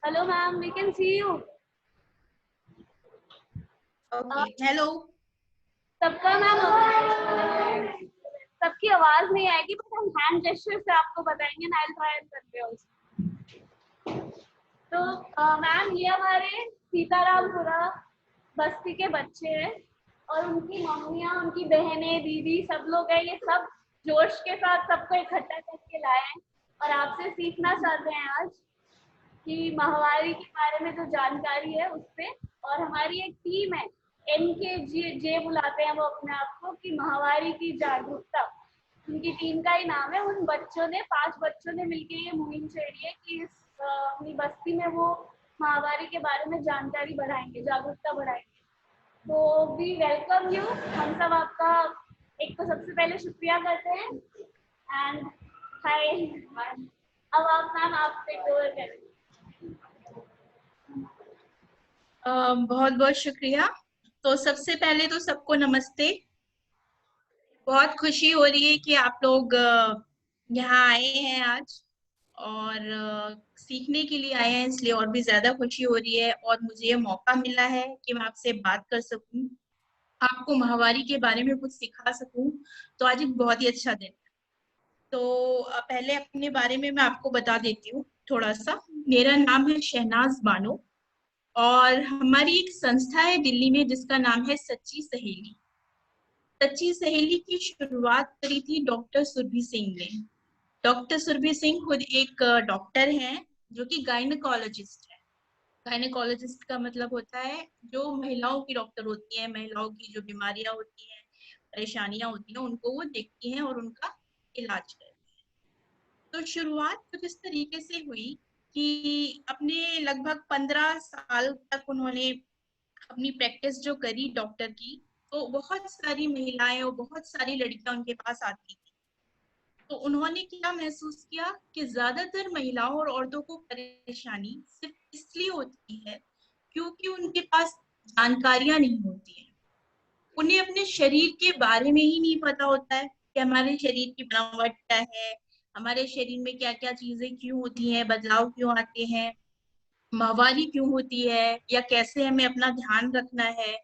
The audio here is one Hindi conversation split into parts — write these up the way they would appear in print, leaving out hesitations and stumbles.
Hello, ma'am. We can see you. Okay. Hello. सबका मैम सबकी आवाज नहीं आएगी, बट हम हैंड जेस्चर से आपको बताएंगे ना। I try and convey also. तो मैम, ये हमारे सीतारामपुरा बस्ती के बच्चे हैं और उनकी मम्मियाँ, उनकी बहनें, दीदी सब लोग हैं। ये सब जोश के साथ सबको इकट्ठा करके लाए हैं और आपसे सीखना चाहते हैं आज कि माहवारी के बारे में जो जानकारी है उस पे। और हमारी एक टीम है, NKJ बुलाते हैं वो अपने आप को, कि माहवारी की जागरूकता, उनकी टीम का ही नाम है। उन बच्चों ने 5 बच्चों ने मिलकर ये मुहिम छेड़ी है कि इस अपनी बस्ती में वो माहवारी के बारे में जानकारी बढ़ाएंगे, जागरूकता बढ़ाएंगे। तो वी वेलकम यू। हम सब आपका एक तो सबसे पहले शुक्रिया करते हैं एंड हाय। अब आप मैम, आप टेक ओवर करें। बहुत बहुत शुक्रिया। तो सबसे पहले तो सबको नमस्ते। बहुत खुशी हो रही है कि आप लोग यहाँ आए हैं आज और सीखने के लिए आए हैं, इसलिए और भी ज्यादा खुशी हो रही है। और मुझे ये मौका मिला है कि मैं आपसे बात कर सकूं, आपको माहवारी के बारे में कुछ सिखा सकूं, तो आज एक बहुत ही अच्छा दिन है। तो पहले अपने बारे में मैं आपको बता देती हूँ थोड़ा सा। मेरा नाम है शहनाज बानो और हमारी एक संस्था है दिल्ली में जिसका नाम है सच्ची सहेली। सच्ची सहेली की शुरुआत करी थी डॉक्टर सुरभि सिंह ने। डॉक्टर सुरभि सिंह खुद एक डॉक्टर हैं जो कि गायनेकोलॉजिस्ट है। गायनेकोलॉजिस्ट का मतलब होता है जो महिलाओं की डॉक्टर होती है, महिलाओं की जो बीमारियां होती हैं, परेशानियां होती हैं, उनको वो देखती हैं और उनका इलाज करती हैं। तो शुरुआत कुछ इस तरीके से हुई कि अपने लगभग 15 साल तक उन्होंने अपनी प्रैक्टिस जो करी डॉक्टर की, तो बहुत सारी महिलाएं और बहुत सारी लड़कियां उनके पास आती थी। तो उन्होंने क्या महसूस किया कि ज्यादातर महिलाओं और औरतों को परेशानी सिर्फ इसलिए होती है क्योंकि उनके पास जानकारियां नहीं होती है। उन्हें अपने शरीर के बारे में ही नहीं पता होता है कि हमारे शरीर की बनावट क्या है, हमारे शरीर में क्या क्या चीजें क्यों होती हैं, बदलाव क्यों आते हैं, माहवारी क्यों होती है, या कैसे हमें अपना ध्यान रखना है,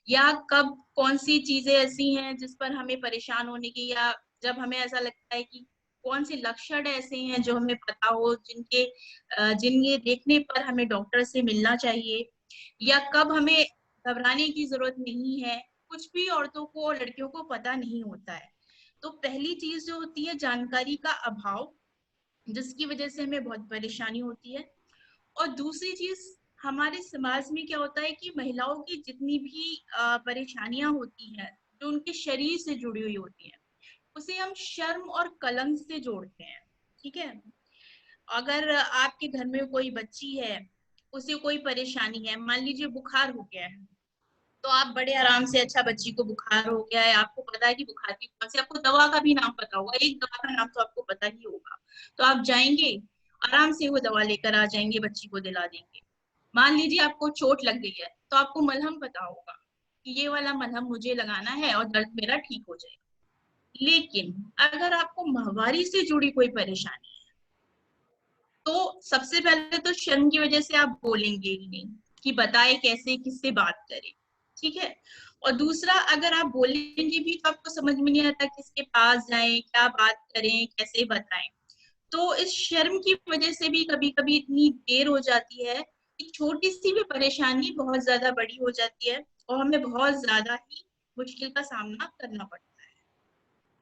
या कब कौन सी चीजें ऐसी हैं जिस पर हमें परेशान होने की, या जब हमें ऐसा लगता है कि कौन से लक्षण ऐसे हैं जो हमें पता हो, जिनके देखने पर हमें डॉक्टर से मिलना चाहिए, या कब हमें घबराने की जरूरत नहीं है। कुछ भी औरतों को और लड़कियों को पता नहीं होता है। तो पहली चीज जो होती है जानकारी का अभाव, जिसकी वजह से हमें बहुत परेशानी होती है। और दूसरी चीज, हमारे समाज में क्या होता है कि महिलाओं की जितनी भी परेशानियां होती हैं जो उनके शरीर से जुड़ी हुई होती हैं, उसे हम शर्म और कलंक से जोड़ते हैं। ठीक है। अगर आपके घर में कोई बच्ची है, उसे कोई परेशानी है, मान लीजिए बुखार हो गया है, तो आप बड़े आराम से, अच्छा बच्ची को बुखार हो गया है, आपको पता है कि बुखार की कौन सी, आपको दवा का भी नाम पता होगा, एक दवा का नाम तो आपको पता ही होगा। तो आप जाएंगे, आराम से वो दवा लेकर आ जाएंगे, बच्ची को दिला देंगे। मान लीजिए आपको चोट लग गई है, तो आपको मलहम पता होगा कि ये वाला मलहम मुझे लगाना है और दर्द मेरा ठीक हो जाएगा। लेकिन अगर आपको माहवारी से जुड़ी कोई परेशानी है, तो सबसे पहले तो शर्म की वजह से आप बोलेंगे ही नहीं कि बताए कैसे, किससे बात करें। ठीक है। और दूसरा, अगर आप बोलेंगे भी तो आपको समझ में नहीं आता किसके पास जाएं, क्या बात करें, कैसे बताएं। तो इस शर्म की वजह से भी कभी कभी इतनी देर हो जाती है कि छोटी सी भी परेशानी बहुत ज्यादा बड़ी हो जाती है और हमें बहुत ज्यादा ही मुश्किल का सामना करना पड़ता है।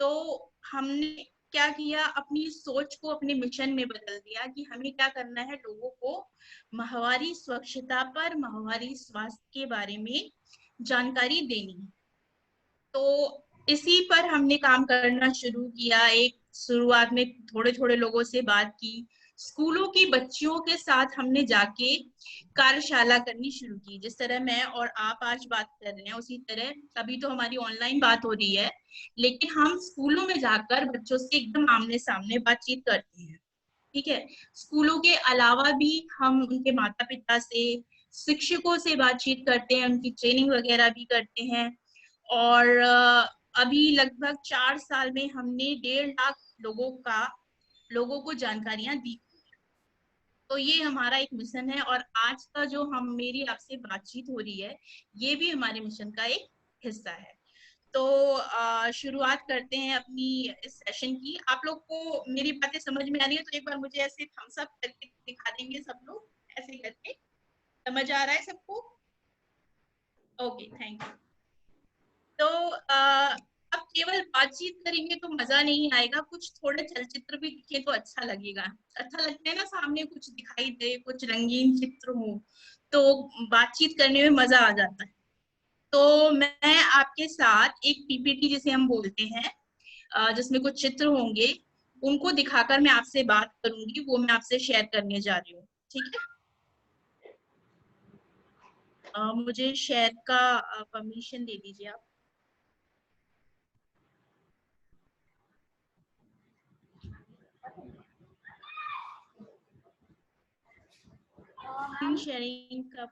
तो हमने क्या किया, अपनी सोच को अपने मिशन में बदल दिया कि हमें क्या करना है, लोगों को माहवारी स्वच्छता पर, माहवारी स्वास्थ्य के बारे में जानकारी देनी है। तो इसी पर हमने काम करना शुरू किया। एक शुरुआत में थोड़े थोड़े लोगों से बात की, स्कूलों की बच्चियों के साथ हमने जाके कार्यशाला करनी शुरू की। जिस तरह मैं और आप आज बात कर रहे हैं, उसी तरह अभी तो हमारी ऑनलाइन बात हो रही है, लेकिन हम स्कूलों में जाकर बच्चों से एकदम आमने सामने बातचीत करते हैं। ठीक है। स्कूलों के अलावा भी हम उनके माता पिता से, शिक्षकों से बातचीत करते हैं, उनकी ट्रेनिंग वगैरह भी करते हैं। और अभी लगभग 4 साल में हमने 1.5 लाख लोगों का लोगों को जानकारियां दी। तो ये हमारा एक मिशन है और आज का जो मेरी आपसे बातचीत हो रही है ये भी हमारे मिशन का एक हिस्सा है। तो शुरुआत करते हैं अपनी इस सेशन की। आप लोग को मेरी बातें समझ में आ रही है तो एक बार मुझे ऐसे थम्स अप करके दिखा देंगे सब लोग, ऐसे करके। समझ आ रहा है सबको? Okay, thank you. तो अब केवल बातचीत करेंगे तो मजा नहीं आएगा, कुछ थोड़े चलचित्र भी दिखे तो अच्छा लगेगा। अच्छा लगता है ना, सामने कुछ दिखाई दे, कुछ रंगीन चित्र हो तो बातचीत करने में मजा आ जाता है। तो मैं आपके साथ एक पीपीटी जिसे हम बोलते हैं, जिसमें कुछ चित्र होंगे, उनको दिखाकर मैं आपसे बात करूंगी, वो मैं आपसे शेयर करने जा रही हूँ। ठीक है? मुझे शेयर का परमिशन दे दीजिए आप। स्क्रीन शेयरिंग का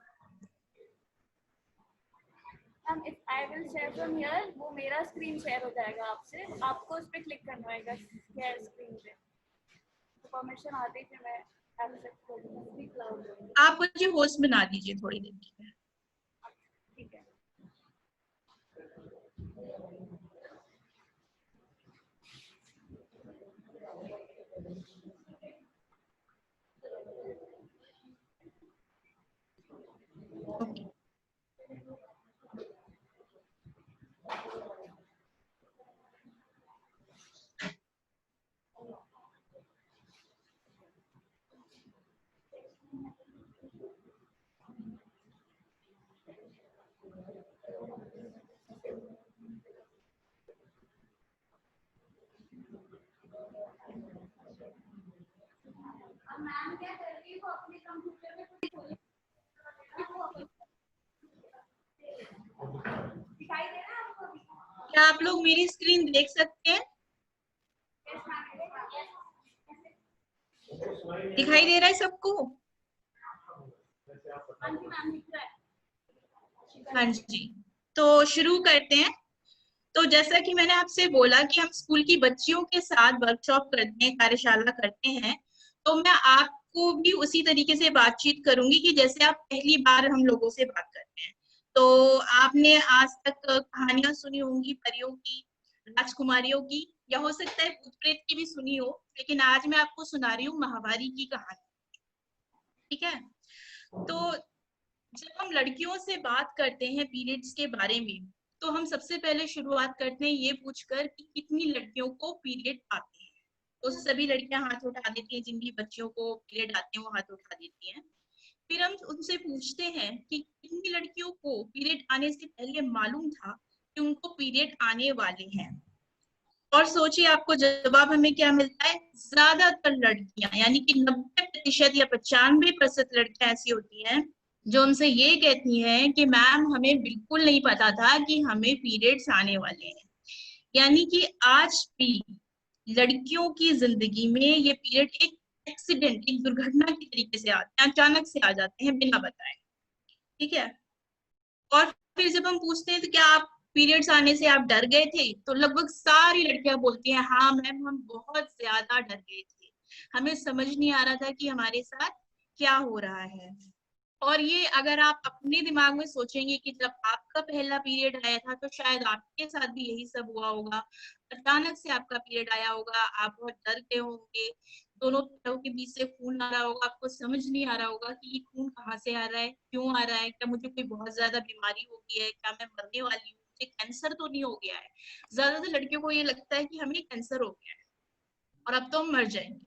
ma'am if I will share from here, वो मेरा स्क्रीन शेयर हो जाएगा आपसे, आपको उस पर क्लिक करना होगा शेयर स्क्रीन पे। तो परमिशन आती थी मैं एक्सेप्ट कर दूंगी क्लाउड। आप मुझे होस्ट बना दीजिए थोड़ी देर के लिए। ठीक है। ओके। मैम क्या कर रही है, वो अपने कंप्यूटर में कुछ खोल दिखाई दे रहा है आपको? क्या आप लोग मेरी स्क्रीन देख सकते हैं? दिखाई दे रहा है सबको? हाँ जी, तो शुरू करते हैं। तो जैसा कि मैंने आपसे बोला कि हम स्कूल की बच्चियों के साथ वर्कशॉप करते हैं, कार्यशाला करते हैं, तो मैं आपको भी उसी तरीके से बातचीत करूंगी कि जैसे आप पहली बार हम लोगों से बात करते हैं। तो आपने आज तक कहानियां सुनी होंगी परियों की, राजकुमारियों की, या हो सकता है भूत प्रेत की भी सुनी हो, लेकिन आज मैं आपको सुना रही हूँ महावारी की कहानी। ठीक है? तो जब हम लड़कियों से बात करते हैं पीरियड्स के बारे में, तो हम सबसे पहले शुरुआत करते हैं ये पूछकर कि कितनी लड़कियों को पीरियड आते हैं। तो सभी लड़कियां हाथ उठा देती हैं, जिनकी बच्चियों को पीरियड आते हैं वो हाथ उठा देती हैं। फिर हम उनसे पूछते हैं कि कितनी लड़कियों को पीरियड आने से पहले मालूम था कि उनको पीरियड आने वाले हैं। और सोचिए आपको जवाब हमें क्या मिलता है। ज्यादातर लड़कियां, यानी कि 90% या 95% लड़कियां ऐसी होती हैं जो उनसे ये कहती हैं कि मैम हमें बिल्कुल नहीं पता था कि हमें पीरियड्स आने वाले हैं। यानी कि आज भी लड़कियों की जिंदगी में ये पीरियड एक एक्सीडेंट, एक दुर्घटना की तरीके से आते हैं, अचानक से आ जाते हैं बिना बताए। ठीक है? और फिर जब हम पूछते हैं तो क्या आप पीरियड्स आने से आप डर गए थे, तो लगभग सारी लड़कियां बोलती हैं हाँ मैम हम बहुत ज्यादा डर गए थे, हमें समझ नहीं आ रहा था कि हमारे साथ क्या हो रहा है। और ये अगर आप अपने दिमाग में सोचेंगे कि जब आपका पहला पीरियड आया था तो शायद आपके साथ भी यही सब हुआ होगा। अचानक से आपका पीरियड आया होगा, आप बहुत डर गए होंगे, दोनों पैरों के बीच से खून आ रहा होगा, आपको समझ नहीं आ रहा होगा कि ये खून कहाँ से आ रहा है, क्यों आ रहा है, क्या मुझे कोई बहुत ज्यादा बीमारी हो गई है, क्या मैं मरने वाली हूँ, मुझे कैंसर तो नहीं हो गया है। ज्यादातर लड़कियों को ये लगता है कि हमें कैंसर हो गया है और अब तो हम मर जाएंगे।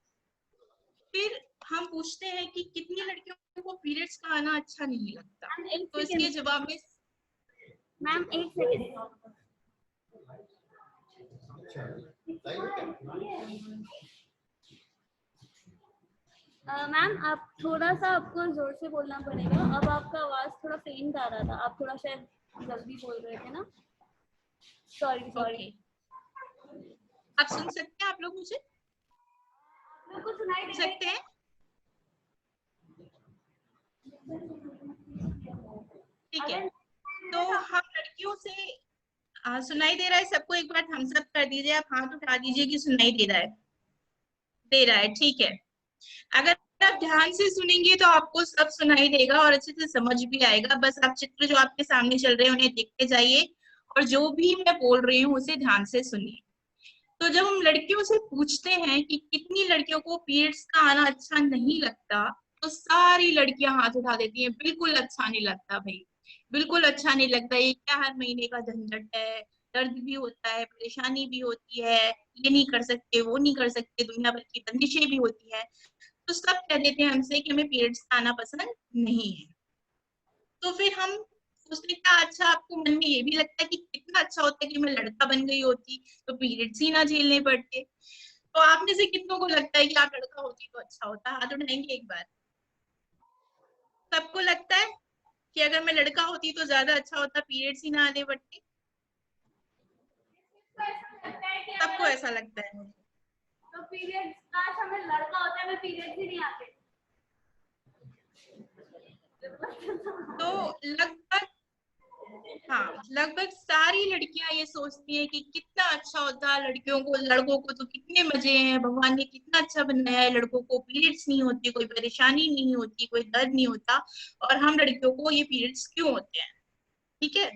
फिर हम पूछते हैं कि कितनी लड़कियों को पीरियड्स का आना अच्छा नहीं लगता, तो इसके जवाब में मैम एक सेकेंड। मैम आप थोड़ा सा, आपको जोर से बोलना पड़ेगा, अब आपका आवाज थोड़ा फेंट आ रहा था, आप थोड़ा शायद जल्दी बोल रहे थे ना। Sorry sorry. आप सुन सकते हैं? आप लोग मुझे मेरे को सुनाई सुन दे सकते हैं? ठीक है, तो हम लड़कियों से सुनाई दे रहा है सबको? एक बार थम्स अप कर दीजिए, आप हाथ उठा दीजिए कि सुनाई दे रहा है। दे रहा है, ठीक है। अगर आप ध्यान से सुनेंगे तो आपको सब सुनाई देगा और अच्छे से समझ भी आएगा। बस आप चित्र जो आपके सामने चल रहे हैं उन्हें देखते जाइए और जो भी मैं बोल रही हूँ उसे ध्यान से सुनिए। तो जब हम लड़कियों से पूछते हैं कि कितनी लड़कियों को पीरियड्स का आना अच्छा नहीं लगता, तो सारी लड़कियां हाथ उठा देती हैं, बिल्कुल अच्छा नहीं लगता भाई, बिल्कुल अच्छा नहीं लगता, ये क्या हर महीने का झंझट है, दर्द भी होता है, परेशानी भी होती है, ये नहीं कर सकते, वो नहीं कर सकते, दुनिया भर की बंदिशें भी होती है। तो सब कह देते हैं हमसे कि हमें पीरियड्स का आना पसंद नहीं है। तो फिर हम सोचते क्या, अच्छा आपको मन में ये भी लगता है कि कितना अच्छा होता है कि मैं लड़का बन गई होती तो पीरियड्स ही ना झेलने पड़ते। तो आप में से कितनों को लगता है कि आप लड़का होती तो अच्छा होता? हाथ उठाएंगे एक बार। सबको लगता है कि अगर मैं लड़का होती तो ज्यादा अच्छा होता, पीरियड्स ही ना आने पड़ते। तो ऐसा लगता है कि सबको अगर ऐसा लगता है मुझे। तो पीरियड्स काश हमें लड़का होता है, हमें पीरियड्स ही नहीं आते। तो लगभग, हाँ, लगभग सारी लड़कियां ये सोचती हैं कि कितना अच्छा होता है लड़कियों को, लड़कों को तो कितने मजे हैं, भगवान ने कितना अच्छा बनाया है, लड़कों को पीरियड्स नहीं होती, कोई परेशानी नहीं होती, कोई दर्द नहीं होता, और हम लड़कियों को ये पीरियड्स क्यों होते हैं। ठीक है,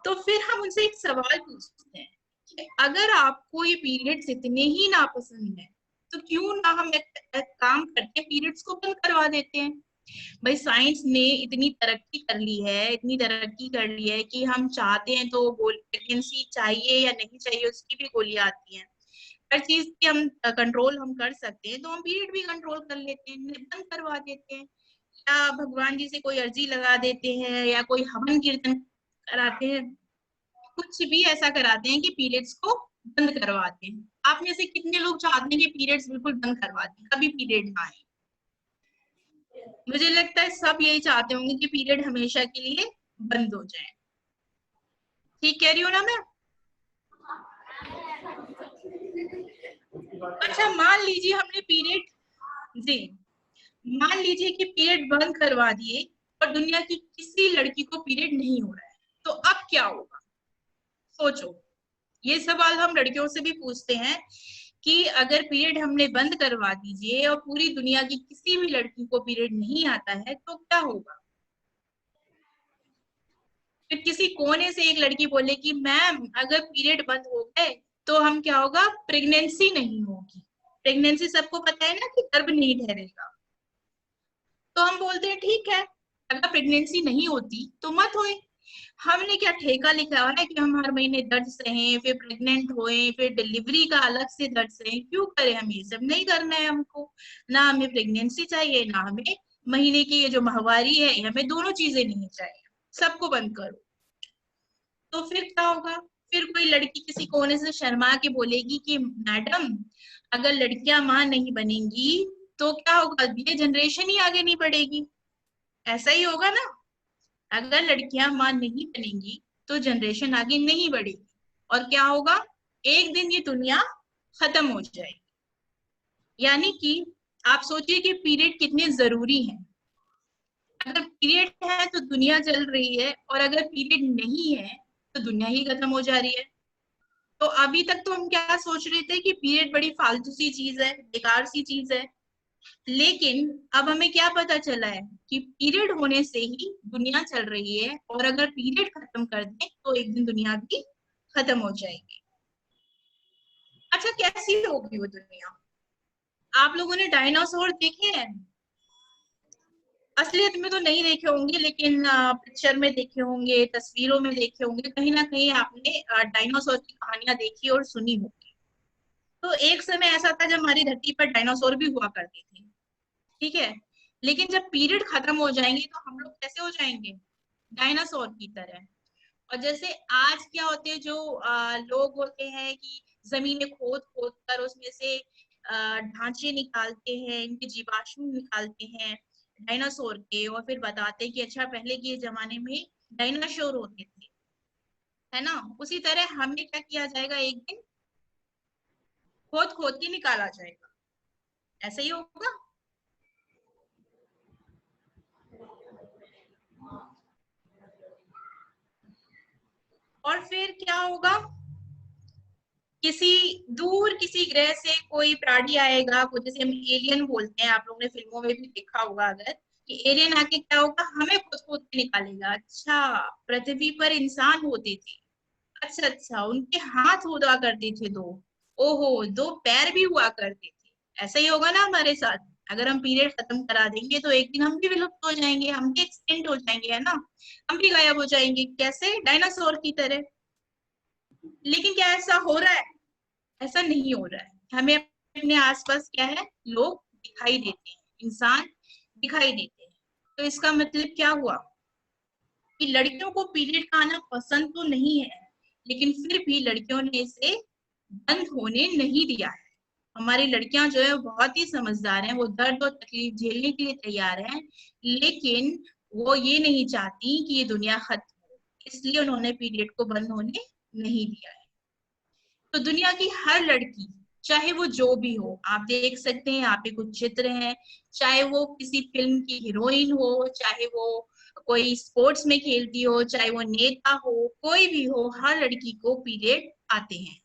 तो फिर हम उनसे एक सवाल पूछते हैं कि अगर आपको ये पीरियड्स इतने ही नापसंद है तो क्यों ना हम एक काम करके पीरियड्स को बंद करवा देते हैं। भाई साइंस ने इतनी तरक्की कर ली है, इतनी तरक्की कर ली है कि हम चाहते हैं तो बोल प्रेगनेंसी चाहिए या नहीं चाहिए उसकी भी गोलियां आती हैं, हर चीज की हम कंट्रोल हम कर सकते हैं, तो हम पीरियड भी कंट्रोल कर लेते हैं, बंद करवा देते हैं, या भगवान जी से कोई अर्जी लगा देते हैं, या कोई हवन कीर्तन कराते हैं, कुछ भी ऐसा कराते हैं कि पीरियड्स को बंद करवाते हैं। आप में से कितने लोग चाहते हैं कि पीरियड्स बिल्कुल बंद करवा दें, कभी पीरियड ना आए? मुझे लगता है सब यही चाहते होंगे कि पीरियड हमेशा के लिए बंद हो जाए। ठीक कह रही हूँ ना मैं? अच्छा मान लीजिए हमने पीरियड, जी, मान लीजिए कि पीरियड बंद करवा दिए और दुनिया की किसी लड़की को पीरियड नहीं हो रहा है, तो अब क्या होगा? सोचो, ये सवाल हम लड़कियों से भी पूछते हैं कि अगर पीरियड हमने बंद करवा दीजिए और पूरी दुनिया की किसी भी लड़की को पीरियड नहीं आता है तो क्या होगा? फिर किसी कोने से एक लड़की बोले कि मैम अगर पीरियड बंद हो गए तो हम क्या होगा, प्रेगनेंसी नहीं होगी। प्रेगनेंसी सबको पता है ना कि गर्भ नहीं ठहरेगा। तो हम बोलते हैं ठीक है, अगर प्रेगनेंसी नहीं होती तो मत होए। हमने क्या ठेका लिखा है कि हम हर महीने दर्द सहें, फिर प्रेग्नेंट होए, फिर डिलीवरी का अलग से दर्द सहें? क्यों करें? हम ये सब नहीं करना है हमको। ना हमें प्रेगनेंसी चाहिए, ना हमें महीने की ये जो माहवारी है, हमें दोनों चीजें नहीं चाहिए। सबको बंद करो। तो फिर क्या होगा? फिर कोई लड़की किसी कोने से शर्मा के बोलेगी कि मैडम अगर लड़कियां मां नहीं बनेंगी तो क्या होगा, ये जनरेशन ही आगे नहीं बढ़ेगी। ऐसा ही होगा ना, अगर लड़कियां मां नहीं बनेंगी तो जनरेशन आगे नहीं बढ़ेगी, और क्या होगा, एक दिन ये दुनिया खत्म हो जाएगी। यानी कि आप सोचिए कि पीरियड कितने जरूरी हैं। अगर पीरियड है तो दुनिया चल रही है, और अगर पीरियड नहीं है तो दुनिया ही खत्म हो जा रही है। तो अभी तक तो हम क्या सोच रहे थे कि पीरियड बड़ी फालतू सी चीज है, बेकार सी चीज है, लेकिन अब हमें क्या पता चला है कि पीरियड होने से ही दुनिया चल रही है, और अगर पीरियड खत्म कर दें तो एक दिन दुनिया भी खत्म हो जाएगी। अच्छा, कैसी होगी वो दुनिया? आप लोगों ने डायनासोर देखे हैं? असलियत में तो नहीं देखे होंगे, लेकिन पिक्चर में देखे होंगे, तस्वीरों में देखे होंगे, कहीं ना कहीं आपने डायनासोर की कहानियां देखी और सुनी होगी। तो एक समय ऐसा था जब हमारी धरती पर डायनासोर भी हुआ करते थे, ठीक है, लेकिन जब पीरियड खत्म हो जाएंगे तो हम लोग कैसे हो जाएंगे? डायनासोर की तरह। और जैसे आज क्या होते हैं, जो लोग होते हैं कि जमीनें खोद खोद कर उसमें से ढांचे निकालते हैं, इनके जीवाश्म निकालते हैं डायनासोर के, और फिर बताते हैं कि अच्छा पहले के जमाने में डायनासोर होते थे, है ना, उसी तरह हमें क्या किया जाएगा, एक दिन खोद खोद के निकाला जाएगा। ऐसा ही होगा। और फिर क्या होगा, किसी दूर किसी ग्रह से कोई प्राणी आएगा, कुछ जैसे हम एलियन बोलते हैं, आप लोगों ने फिल्मों में भी देखा होगा अगर, कि एलियन आके क्या होगा, हमें खोद खोद के निकालेगा। अच्छा, पृथ्वी पर इंसान होते थे, अच्छा अच्छा, उनके हाथ हुआ करते थे दो, ओहो, दो पैर भी हुआ करते थे। ऐसा ही होगा ना हमारे साथ, अगर हम पीरियड खत्म करा देंगे तो एक दिन हम भी विलुप्त हो जाएंगे, हम भी एक्सटिंक्ट हो जाएंगे, है ना, हम भी गायब हो जाएंगे, कैसे, डायनासोर की तरह। लेकिन क्या ऐसा हो रहा है? ऐसा नहीं हो रहा है। हमें अपने आसपास क्या है, लोग दिखाई देते हैं, इंसान दिखाई देते हैं। तो इसका मतलब क्या हुआ कि लड़कियों को पीरियड का आना पसंद तो नहीं है, लेकिन फिर भी लड़कियों ने इसे बंद होने नहीं दिया है। हमारी लड़कियां जो है बहुत ही समझदार हैं, वो दर्द और तकलीफ झेलने के लिए तैयार हैं, लेकिन वो ये नहीं चाहती कि ये दुनिया खत्म हो, इसलिए उन्होंने पीरियड को बंद होने नहीं दिया है। तो दुनिया की हर लड़की, चाहे वो जो भी हो, आप देख सकते हैं यहाँ पे कुछ चित्र हैं, चाहे वो किसी फिल्म की हीरोइन हो, चाहे वो कोई स्पोर्ट्स में खेलती हो, चाहे वो नेता हो, कोई भी हो, हर लड़की को पीरियड आते हैं।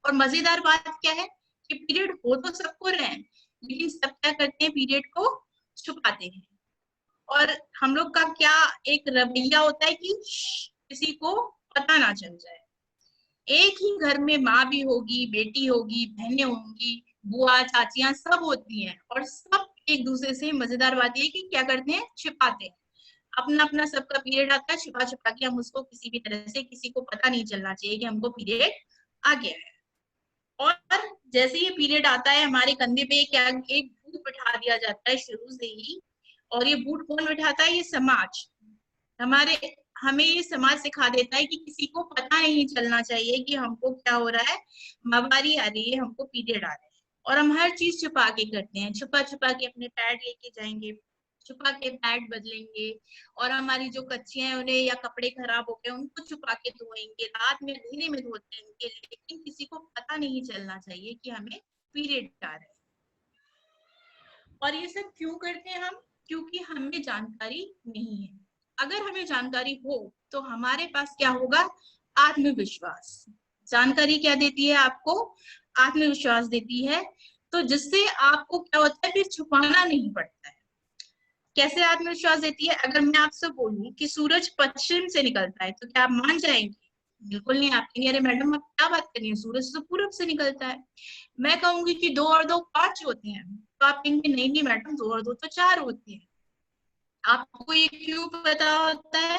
और मजेदार बात क्या है कि पीरियड हो तो सबको रहे हैं, लेकिन सब क्या करते हैं, पीरियड को छुपाते हैं। और हम लोग का क्या एक रवैया होता है कि किसी को पता ना चल जाए। एक ही घर में माँ भी होगी, बेटी होगी, बहनें होंगी, बुआ चाचियां सब होती हैं, और सब एक दूसरे से, मजेदार बात ये कि क्या करते हैं, छिपाते हैं। अपना अपना सबका पीरियड आता है, छिपा छिपा के हम उसको किसी भी तरह से, किसी को पता नहीं चलना चाहिए कि हमको पीरियड आ गया है। और जैसे ये पीरियड आता है, हमारे कंधे पे क्या एक भूत बिठा दिया जाता है शुरू से ही। और ये भूत कौन बिठाता है? ये समाज। हमारे हमें ये समाज सिखा देता है कि किसी को पता नहीं चलना चाहिए कि हमको क्या हो रहा है, माहवारी आ रही है, हमको पीरियड आ रहा है। और हम हर चीज छुपा के करते हैं, छुपा छुपा के अपने पैड लेके जाएंगे, छुपा के पैड बदलेंगे, और हमारी जो कच्चियां हैं उन्हें, या कपड़े खराब हो गए उनको छुपा के धोएंगे, रात में अंधेरे में धोते हैं, लेकिन किसी को पता नहीं चलना चाहिए कि हमें पीरियड आ रहा है। और ये सब क्यों करते हैं हम? क्योंकि हमें जानकारी नहीं है। अगर हमें जानकारी हो तो हमारे पास क्या होगा? आत्मविश्वास। जानकारी क्या देती है आपको? आत्मविश्वास देती है। तो जिससे आपको क्या होता है, फिर छुपाना नहीं पड़ता है। कैसे आत्मविश्वास देती है? अगर मैं आपसे बोलूं कि सूरज पश्चिम से निकलता है, तो क्या आप मान जाएंगे? बिल्कुल नहीं। आप कहेंगे अरे मैडम आप क्या बात कर रही हैं, सूरज तो पूरब से निकलता है। मैं कहूंगी कि 2 और 2 5 होते हैं, तो आप कहेंगे नहीं नहीं मैडम, 2 और 2 तो 4 होते हैं। आपको ये क्यों पता होता है?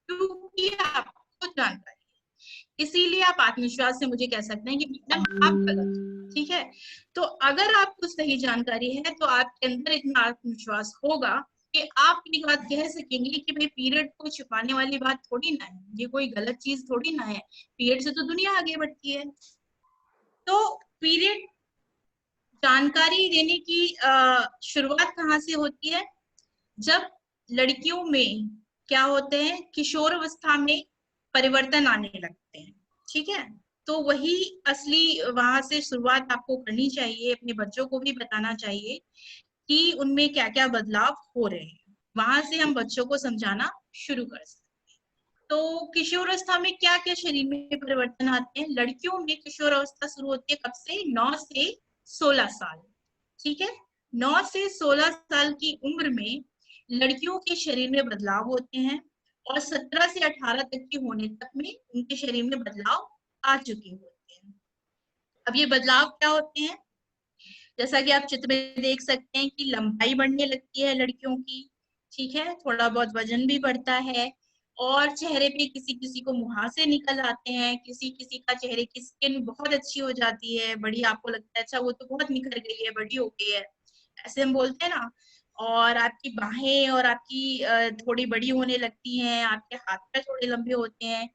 क्योंकि आपको जानकारी है। इसीलिए आप आत्मविश्वास से मुझे कह सकते हैं कि मैडम आप गलत हो। ठीक है, तो अगर आपको सही जानकारी है तो आपके अंदर इतना आत्मविश्वास होगा कि आप ये बात कह सकेंगे कि भाई पीरियड को छुपाने वाली बात थोड़ी ना है, ये कोई गलत चीज थोड़ी ना है, पीरियड से तो दुनिया आगे बढ़ती है। तो पीरियड जानकारी देने की शुरुआत कहाँ से होती है? जब लड़कियों में क्या होते हैं, किशोर अवस्था में परिवर्तन आने लगते हैं। ठीक है, तो वही असली वहां से शुरुआत आपको करनी चाहिए, अपने बच्चों को भी बताना चाहिए कि उनमें क्या क्या बदलाव हो रहे हैं। वहां से हम बच्चों को समझाना शुरू कर सकते हैं। तो किशोर अवस्था में क्या क्या शरीर में परिवर्तन आते हैं? लड़कियों में किशोर अवस्था शुरू होती है कब से? 9 से 16 साल। ठीक है, 9 से 16 साल की उम्र में लड़कियों के शरीर में बदलाव होते हैं, और 17 से 18 तक के होने तक में उनके शरीर में बदलाव आ चुके होते हैं। अब ये बदलाव क्या होते हैं? जैसा कि आप चित्र में देख सकते हैं कि लंबाई बढ़ने लगती है लड़कियों की। ठीक है, थोड़ा बहुत वजन भी बढ़ता है, और चेहरे पे किसी किसी को मुहासे निकल आते हैं, किसी किसी का चेहरे की स्किन बहुत अच्छी हो जाती है, बड़ी, आपको लगता है अच्छा वो तो बहुत निखर गई है, बड़ी हो गई है, ऐसे हम बोलते हैं ना। और आपकी बाहें और आपकी थोड़ी बड़ी होने लगती हैं, आपके हाथ पैर थोड़े लंबे होते हैं,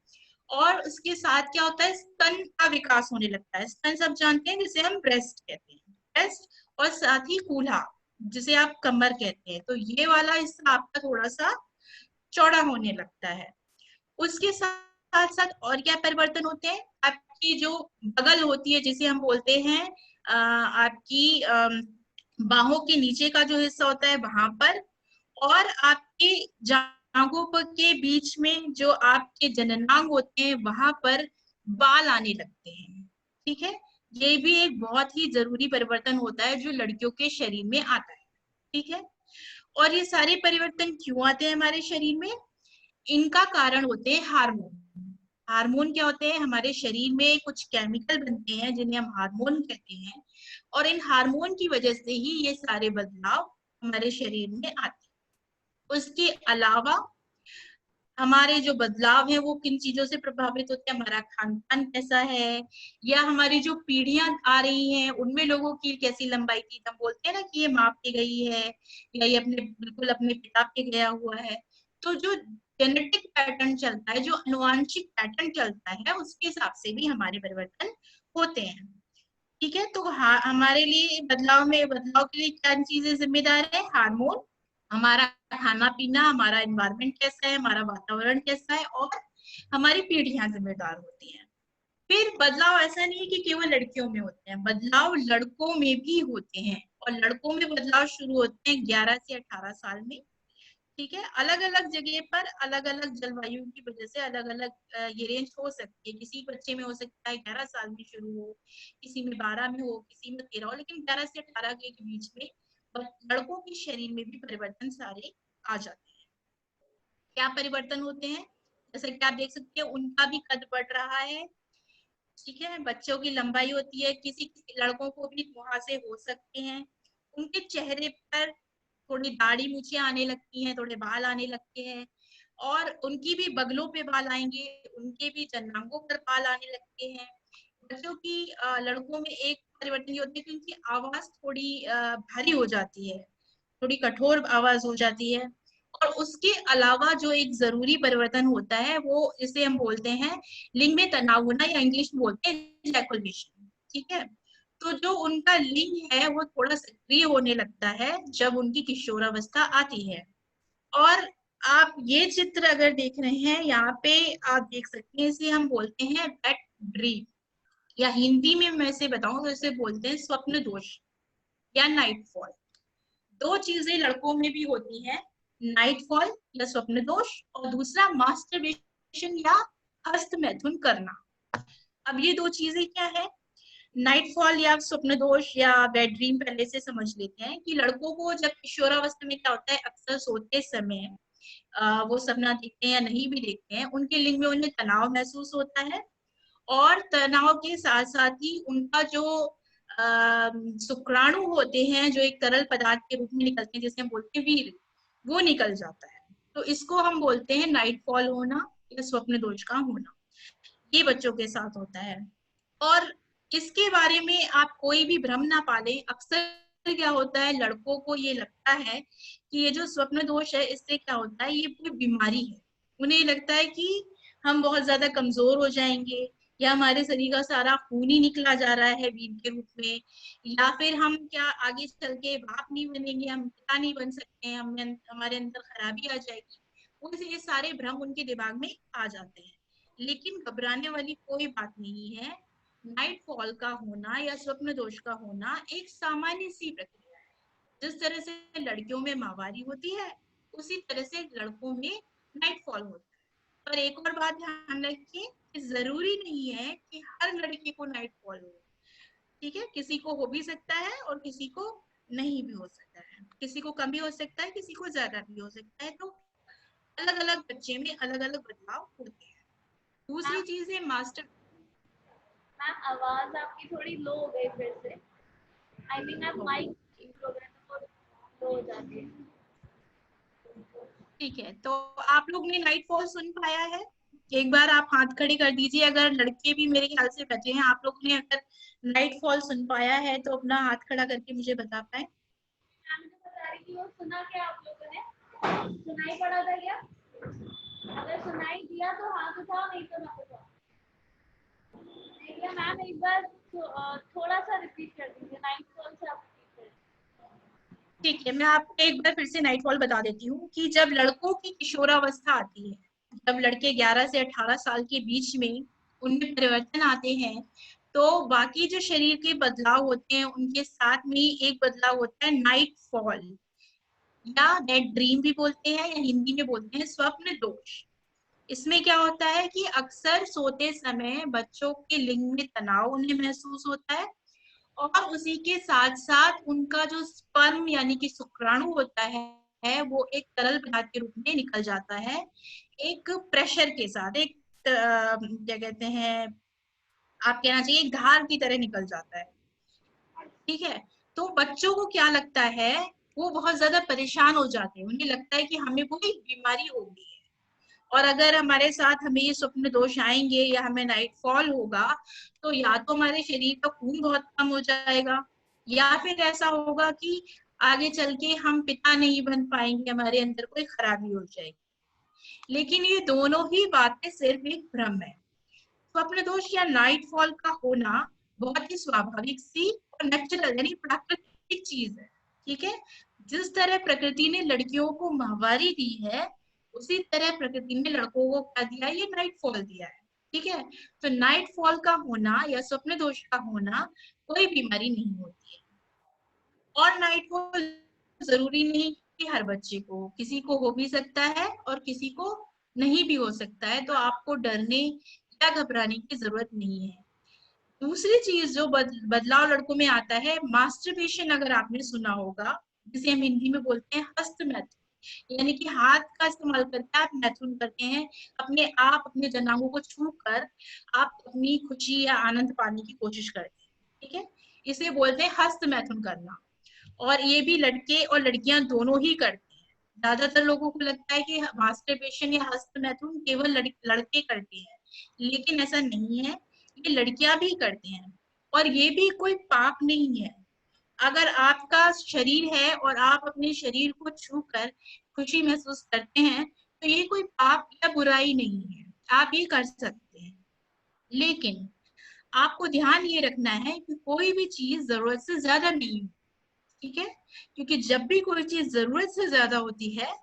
और उसके साथ क्या होता है, स्तन का विकास होने लगता है। स्तन सब जानते हैं, जिसे हम ब्रेस्ट कहते हैं, ब्रेस्ट, और साथ ही कूल्हा जिसे आप कमर कहते हैं, तो ये वाला हिस्सा आपका थोड़ा सा चौड़ा होने लगता है। उसके साथ साथ और क्या परिवर्तन होते हैं? आपकी जो बगल होती है, जिसे हम बोलते हैं आपकी बाहों के नीचे का जो हिस्सा होता है वहां पर, और आपके जांघों के बीच में जो आपके जननांग होते हैं वहां पर बाल आने लगते हैं। ठीक है, ये भी एक बहुत ही जरूरी परिवर्तन होता है जो लड़कियों के शरीर में आता है। ठीक है, और ये सारे परिवर्तन क्यों आते हैं हमारे शरीर में? इनका कारण होते हैं हार्मोन। हार्मोन क्या होते हैं? हमारे शरीर में कुछ केमिकल बनते हैं जिन्हें हम हार्मोन कहते हैं, और इन हार्मोन की वजह से ही ये सारे बदलाव हमारे शरीर में आते हैं। उसके अलावा हमारे जो बदलाव है वो किन चीजों से प्रभावित होते हैं? हमारा खान पान कैसा है, या हमारी जो पीढ़ियां आ रही हैं उनमें लोगों की कैसी लंबाई की, हम बोलते हैं ना कि ये माप के गई है, या ये अपने बिल्कुल अपने पिता पे गया हुआ है। तो जो जेनेटिक पैटर्न चलता है, जो अनुवांशिक पैटर्न चलता है, उसके हिसाब से भी हमारे परिवर्तन होते हैं। ठीक है, तो हमारे लिए बदलाव के लिए क्या चीजें जिम्मेदार है? हार्मोन, हमारा खाना पीना, हमारा एनवायरनमेंट कैसा है, हमारा वातावरण कैसा है, और हमारी पीढ़ियां जिम्मेदार होती हैं। फिर बदलाव ऐसा नहीं है कि केवल लड़कियों में होते हैं, बदलाव लड़कों में भी होते हैं, और लड़कों में बदलाव शुरू होते हैं 11 से 18 साल में। ठीक है, अलग अलग जगह पर अलग अलग जलवायु की वजह से अलग अलग ये रेंज हो सकती है। किसी बच्चे में हो सकता है 11 साल में शुरू हो, किसी में 12 में हो, किसी में 13 हो, लेकिन 11 से 18 के बीच में लड़कों के शरीर में भी परिवर्तन सारे आ जाते हैं। क्या परिवर्तन होते हैं? जैसे कि आप देख सकते हैं, उनका भी कद बढ़ रहा है। ठीक है, बच्चों की लंबाई होती है, किसी लड़कों को भी मुहासे हो सकते हैं। उनके चेहरे पर थोड़ी दाढ़ी मूछे आने लगती हैं, थोड़े बाल आने लगते हैं, और उनकी भी बगलों पे बाल आएंगे, उनके भी जनांगों पर बाल आने लगते हैं। बच्चों की लड़कों में एक परिवर्तन ये होती है कि उनकी आवाज थोड़ी भारी हो जाती है, थोड़ी कठोर आवाज हो जाती है। और उसके अलावा जो एक जरूरी परिवर्तन होता है वो जिसे हम बोलते हैं लिंग में तनाव होना, या इंग्लिश में बोलते हैं इजैकुलेशन। ठीक है, तो जो उनका लिंग है वो थोड़ा सक्रिय होने लगता है जब उनकी किशोरावस्था आती है। और आप ये चित्र अगर देख रहे हैं यहाँ पे, आप देख सकते हैं, इसे हम बोलते हैं वेट ड्रीम, या हिंदी में मैं इसे बताऊं तो इसे बोलते हैं स्वप्न दोष या नाइट फॉल। दो चीजें लड़कों में भी होती हैं, नाइट फॉल या स्वप्न दोष, और दूसरा मास्टरबेशन या हस्त मैथुन करना। अब ये दो चीजें क्या है? नाइट फॉल या स्वप्न दोष या वेट ड्रीम पहले से समझ लेते हैं कि लड़कों को जब किशोरावस्था में क्या होता है, अक्सर सोते समय वो सपना देखते हैं या नहीं भी देखते हैं, उनके लिंग में उन्हें तनाव महसूस होता है, और तनाव के साथ साथ ही उनका जो शुक्राणु होते हैं, जो एक तरल पदार्थ के रूप में निकलते हैं जिसे हम बोलते हैं वीर्य, वो निकल जाता है। तो इसको हम बोलते हैं नाइट फॉल होना या स्वप्न दोष का होना। ये बच्चों के साथ होता है, और इसके बारे में आप कोई भी भ्रम ना पालें। अक्सर क्या होता है, लड़कों को ये लगता है कि ये जो स्वप्न दोष है इससे क्या होता है, ये कोई बीमारी है। उन्हें लगता है कि हम बहुत ज्यादा कमजोर हो जाएंगे, या हमारे शरीर का सारा खून ही निकला जा रहा है वीर के रूप में, या फिर हम क्या आगे चल के बाप नहीं बनेंगे, हम पिता नहीं बन सकते हैं, हमारे अंदर खराबी आ जाएगी। उनसे ये सारे भ्रम उनके दिमाग में आ जाते हैं। लेकिन घबराने वाली कोई बात नहीं है। नाइट फॉल का होना या स्वप्न दोष का होना एक सामान्य सी प्रक्रिया है। जिस तरह से लड़कियों में माहवारी होती है, उसी तरह से लड़कों में नाइट फॉल होता है। पर एक और बात ध्यान रखिए कि जरूरी नहीं है कि हर लड़की को नाइट फॉल हो। ठीक है, किसी को हो भी सकता है और किसी को नहीं भी हो सकता है, किसी को कम भी हो सकता है, किसी को ज्यादा भी हो सकता है। तो अलग अलग बच्चे में अलग अलग बदलाव होते हैं। दूसरी चीज है मास्टर। मैम आवाज आपकी थोड़ी लो हो गई फिर से। आई थिंक आप माइक प्रोग्राम लो हो जाती है। ठीक है, तो आप लोग ने नाइट फॉल सुन पाया है? एक बार आप हाथ खड़े कर दीजिए अगर लड़के भी मेरे ख्याल से बैठे हैं। आप लोग ने अगर नाइट फॉल सुन पाया है तो अपना हाथ खड़ा करके मुझे बता पाए। मैम जो बता रही थी वो सुना क्या आप लोगों ने? सुनाई पड़ा था क्या? अगर सुनाई दिया तो हाथ उठाओ, नहीं तो ना उठाओ। देखिए मैम एक बार थोड़ा सा रिपीट कर दीजिए, नाइट फॉल से आप रिपीट कर। ठीक है, मैं आपको एक बार फिर से नाइट फॉल बता देती हूँ कि जब लड़कों की किशोरावस्था आती है, जब लड़के 11 से 18 साल के बीच में उनमें परिवर्तन आते हैं, तो बाकी जो शरीर के बदलाव होते हैं उनके साथ में ही एक बदलाव होता है नाइट फॉल, या डेड ड्रीम भी बोलते हैं, या हिंदी में बोलते हैं स्वप्न दोष। इसमें क्या होता है कि अक्सर सोते समय बच्चों के लिंग में तनाव उन्हें महसूस होता है और उसी के साथ साथ उनका जो स्पर्म यानी कि शुक्राणु होता है वो एक तरल पदार्थ के रूप में निकल जाता है, एक प्रेशर के साथ, एक क्या कहते हैं, आप कहना चाहिए एक धार की तरह निकल जाता है। ठीक है, तो बच्चों को क्या लगता है, वो बहुत ज्यादा परेशान हो जाते हैं, उन्हें लगता है कि हमें कोई बीमारी हो गई है। और अगर हमारे साथ हमें ये स्वप्न दोष आएंगे या हमें नाइट फॉल होगा, तो या तो हमारे शरीर का खून बहुत कम हो जाएगा, या फिर ऐसा होगा कि आगे चल के हम पिता नहीं बन पाएंगे, हमारे अंदर कोई खराबी हो जाएगी। लेकिन ये दोनों ही बातें सिर्फ एक भ्रम है। स्वप्न दोष या नाइट फॉल का होना बहुत ही स्वाभाविक सी और नेचुरल यानी प्राकृतिक चीज है। ठीक है, जिस तरह प्रकृति ने लड़कियों को माहवारी दी है, उसी तरह प्रकृति ने लड़कों को क्या दिया है, ये नाइट फॉल दिया है। ठीक है, तो नाइट फॉल का होना या स्वप्न दोष का होना कोई बीमारी नहीं होती है। और नाइट फॉल जरूरी नहीं कि हर बच्चे को, किसी को हो भी सकता है और किसी को नहीं भी हो सकता है, तो आपको डरने या घबराने की जरूरत नहीं है। दूसरी चीज जो बदलाव लड़कों में आता है, मास्टरबेशन, अगर आपने सुना होगा, जिसे हम हिंदी में बोलते हैं हस्त मैथुन, यानी कि हाथ का इस्तेमाल करके आप मैथुन करते हैं, अपने आप अपने जनांगों को छू कर आप अपनी खुशी या आनंद पाने की कोशिश करते हैं। ठीक है, इसे बोलते हैं हस्त मैथुन करना। और ये भी लड़के और लड़कियां दोनों ही करते हैं। ज्यादातर लोगों को लगता है कि मास्टरबेशन या हस्त मैथुन केवल लड़के करते हैं, लेकिन ऐसा नहीं है, ये लड़कियां भी करते हैं। और ये भी कोई पाप नहीं है। अगर आपका शरीर है और आप अपने शरीर को छूकर खुशी महसूस करते हैं, तो ये कोई पाप या बुराई नहीं है, आप ये कर सकते हैं। लेकिन आपको ध्यान ये रखना है कि कोई भी चीज जरूरत से ज्यादा नहीं हो। ठीक है, क्योंकि जब भी कोई चीज जरूरत से ज्यादा होती है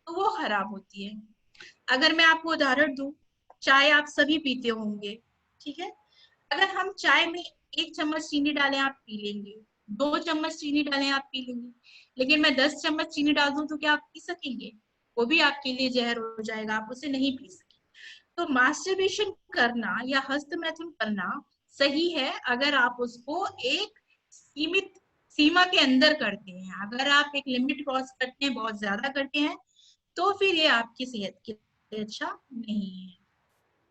तो वो खराब होती है। अगर मैं आपको उदाहरण दूं, चाय आप सभी पीते होंगे। ठीक है, अगर हम चाय में 1 चम्मच चीनी डालें आप पी लेंगे, 2 चम्मच चीनी डालें आप पी लेंगे, लेकिन मैं 10 चम्मच चीनी डाल दूं तो क्या आप पी सकेंगे? वो भी आपके लिए जहर हो जाएगा, आप उसे नहीं पी सकेंगे। तो मास्टरबेशन करना या हस्त मैथुन करना सही है अगर आप उसको एक सीमित सीमा के अंदर करते हैं। अगर आप एक लिमिट क्रॉस करते हैं, बहुत ज्यादा करते हैं, तो फिर ये आपकी सेहत के लिए अच्छा नहीं है।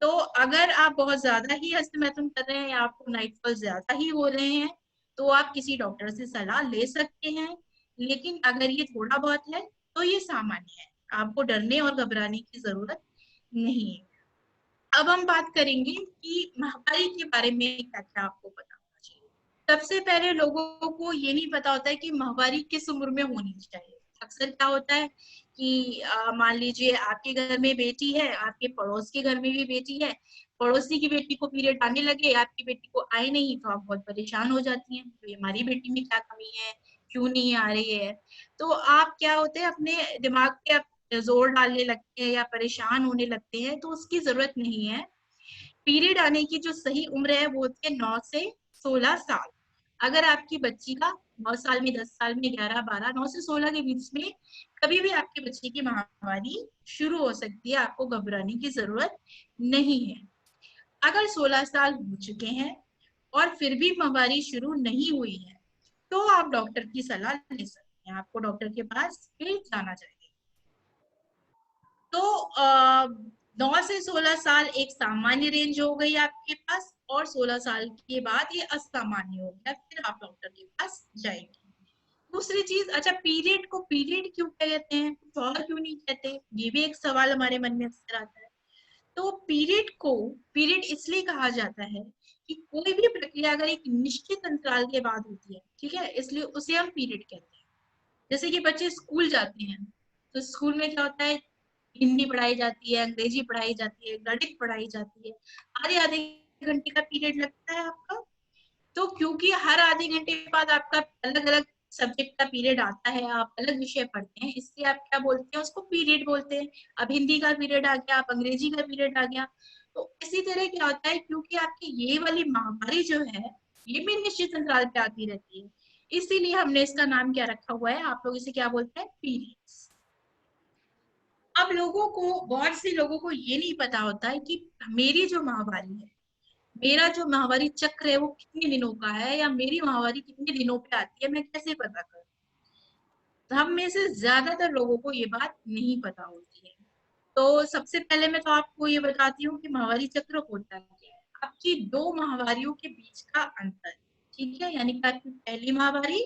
तो अगर आप बहुत ज्यादा ही हस्त मैथुन कर रहे हैं या आपको नाइट फॉल ज्यादा ही हो रहे हैं, तो आप किसी डॉक्टर से सलाह ले सकते हैं। लेकिन अगर ये थोड़ा बहुत है तो ये सामान्य है, आपको डरने और घबराने की जरूरत नहीं है। अब हम बात करेंगे कि माहवारी के बारे में क्या क्या आपको पता होना चाहिए। सबसे पहले लोगों को ये नहीं पता होता है कि माहवारी किस उम्र में होनी चाहिए। अक्सर क्या होता है कि मान लीजिए आपके घर में बेटी है, आपके पड़ोस के घर में भी बेटी है, पड़ोसी की बेटी को पीरियड आने लगे, आपकी बेटी को आए नहीं, तो आप बहुत परेशान हो जाती हैं, तो हमारी बेटी में क्या कमी है, क्यों नहीं आ रही है। तो आप क्या होते हैं, अपने दिमाग पे जोर डालने लगते हैं या परेशान होने लगते हैं, तो उसकी जरूरत नहीं है। पीरियड आने की जो सही उम्र है वो होती है 9 से 16 साल। अगर आपकी बच्ची का 9 साल में, 10 साल में, 11, 12, 9 से 16 के बीच में कभी भी आपके बच्चे की माहवारी शुरू हो सकती है, आपको घबराने की जरूरत नहीं है। अगर 16 साल हो चुके हैं और फिर भी माहवारी शुरू नहीं हुई है, तो आप डॉक्टर की सलाह ले सकते हैं, आपको डॉक्टर के पास फिर जाना चाहिए। तो 9 से 16 साल एक सामान्य रेंज हो गई आपके पास, और 16 साल के बाद ये असामान्य हो गया, फिर आप डॉक्टर के पास जाएंगे। दूसरी चीज, अच्छा पीरियड को पीरियड क्यों कहते हैं, कुछ और क्यों नहीं कहते, ये भी एक सवाल हमारे मन में अक्सर आता है। तो पीरियड को पीरियड इसलिए कहा जाता है कि कोई भी प्रक्रिया अगर एक निश्चित अंतराल के बाद होती है, ठीक है, इसलिए उसे हम पीरियड कहते हैं। जैसे कि बच्चे स्कूल जाते हैं, तो स्कूल में क्या होता है, हिंदी पढ़ाई जाती है, अंग्रेजी पढ़ाई जाती है, गणित पढ़ाई जाती है, आधे आधे घंटे का पीरियड लगता है आपका। तो क्योंकि हर आधे घंटे के बाद आपका अलग अलग सब्जेक्ट का पीरियड आता है, आप अलग विषय पढ़ते हैं, इसलिए आप क्या बोलते हैं, उसको पीरियड बोलते हैं। अब हिंदी का पीरियड आ गया, अब अंग्रेजी का पीरियड आ गया। तो इसी तरह क्या होता है, क्योंकि आपकी ये वाली महामारी जो है, ये भी निश्चित अंतराल पे आती रहती है, इसीलिए हमने इसका नाम क्या रखा हुआ है, आप लोग इसे क्या बोलते हैं, पीरियड्स। अब बहुत से लोगों को ये नहीं पता होता है कि मेरी जो माहवारी है, मेरा जो माहवारी चक्र है वो कितने दिनों का है, या मेरी माहवारी कितने दिनों पे आती है, मैं कैसे पता करूं। हम में से ज्यादातर लोगों को ये बात नहीं पता होती है। तो सबसे पहले मैं तो आपको ये बताती हूँ कि माहवारी चक्र होता क्या है। आपकी दो माहवारियों के बीच का अंतर, ठीक है, यानी कि आपकी पहली माहवारी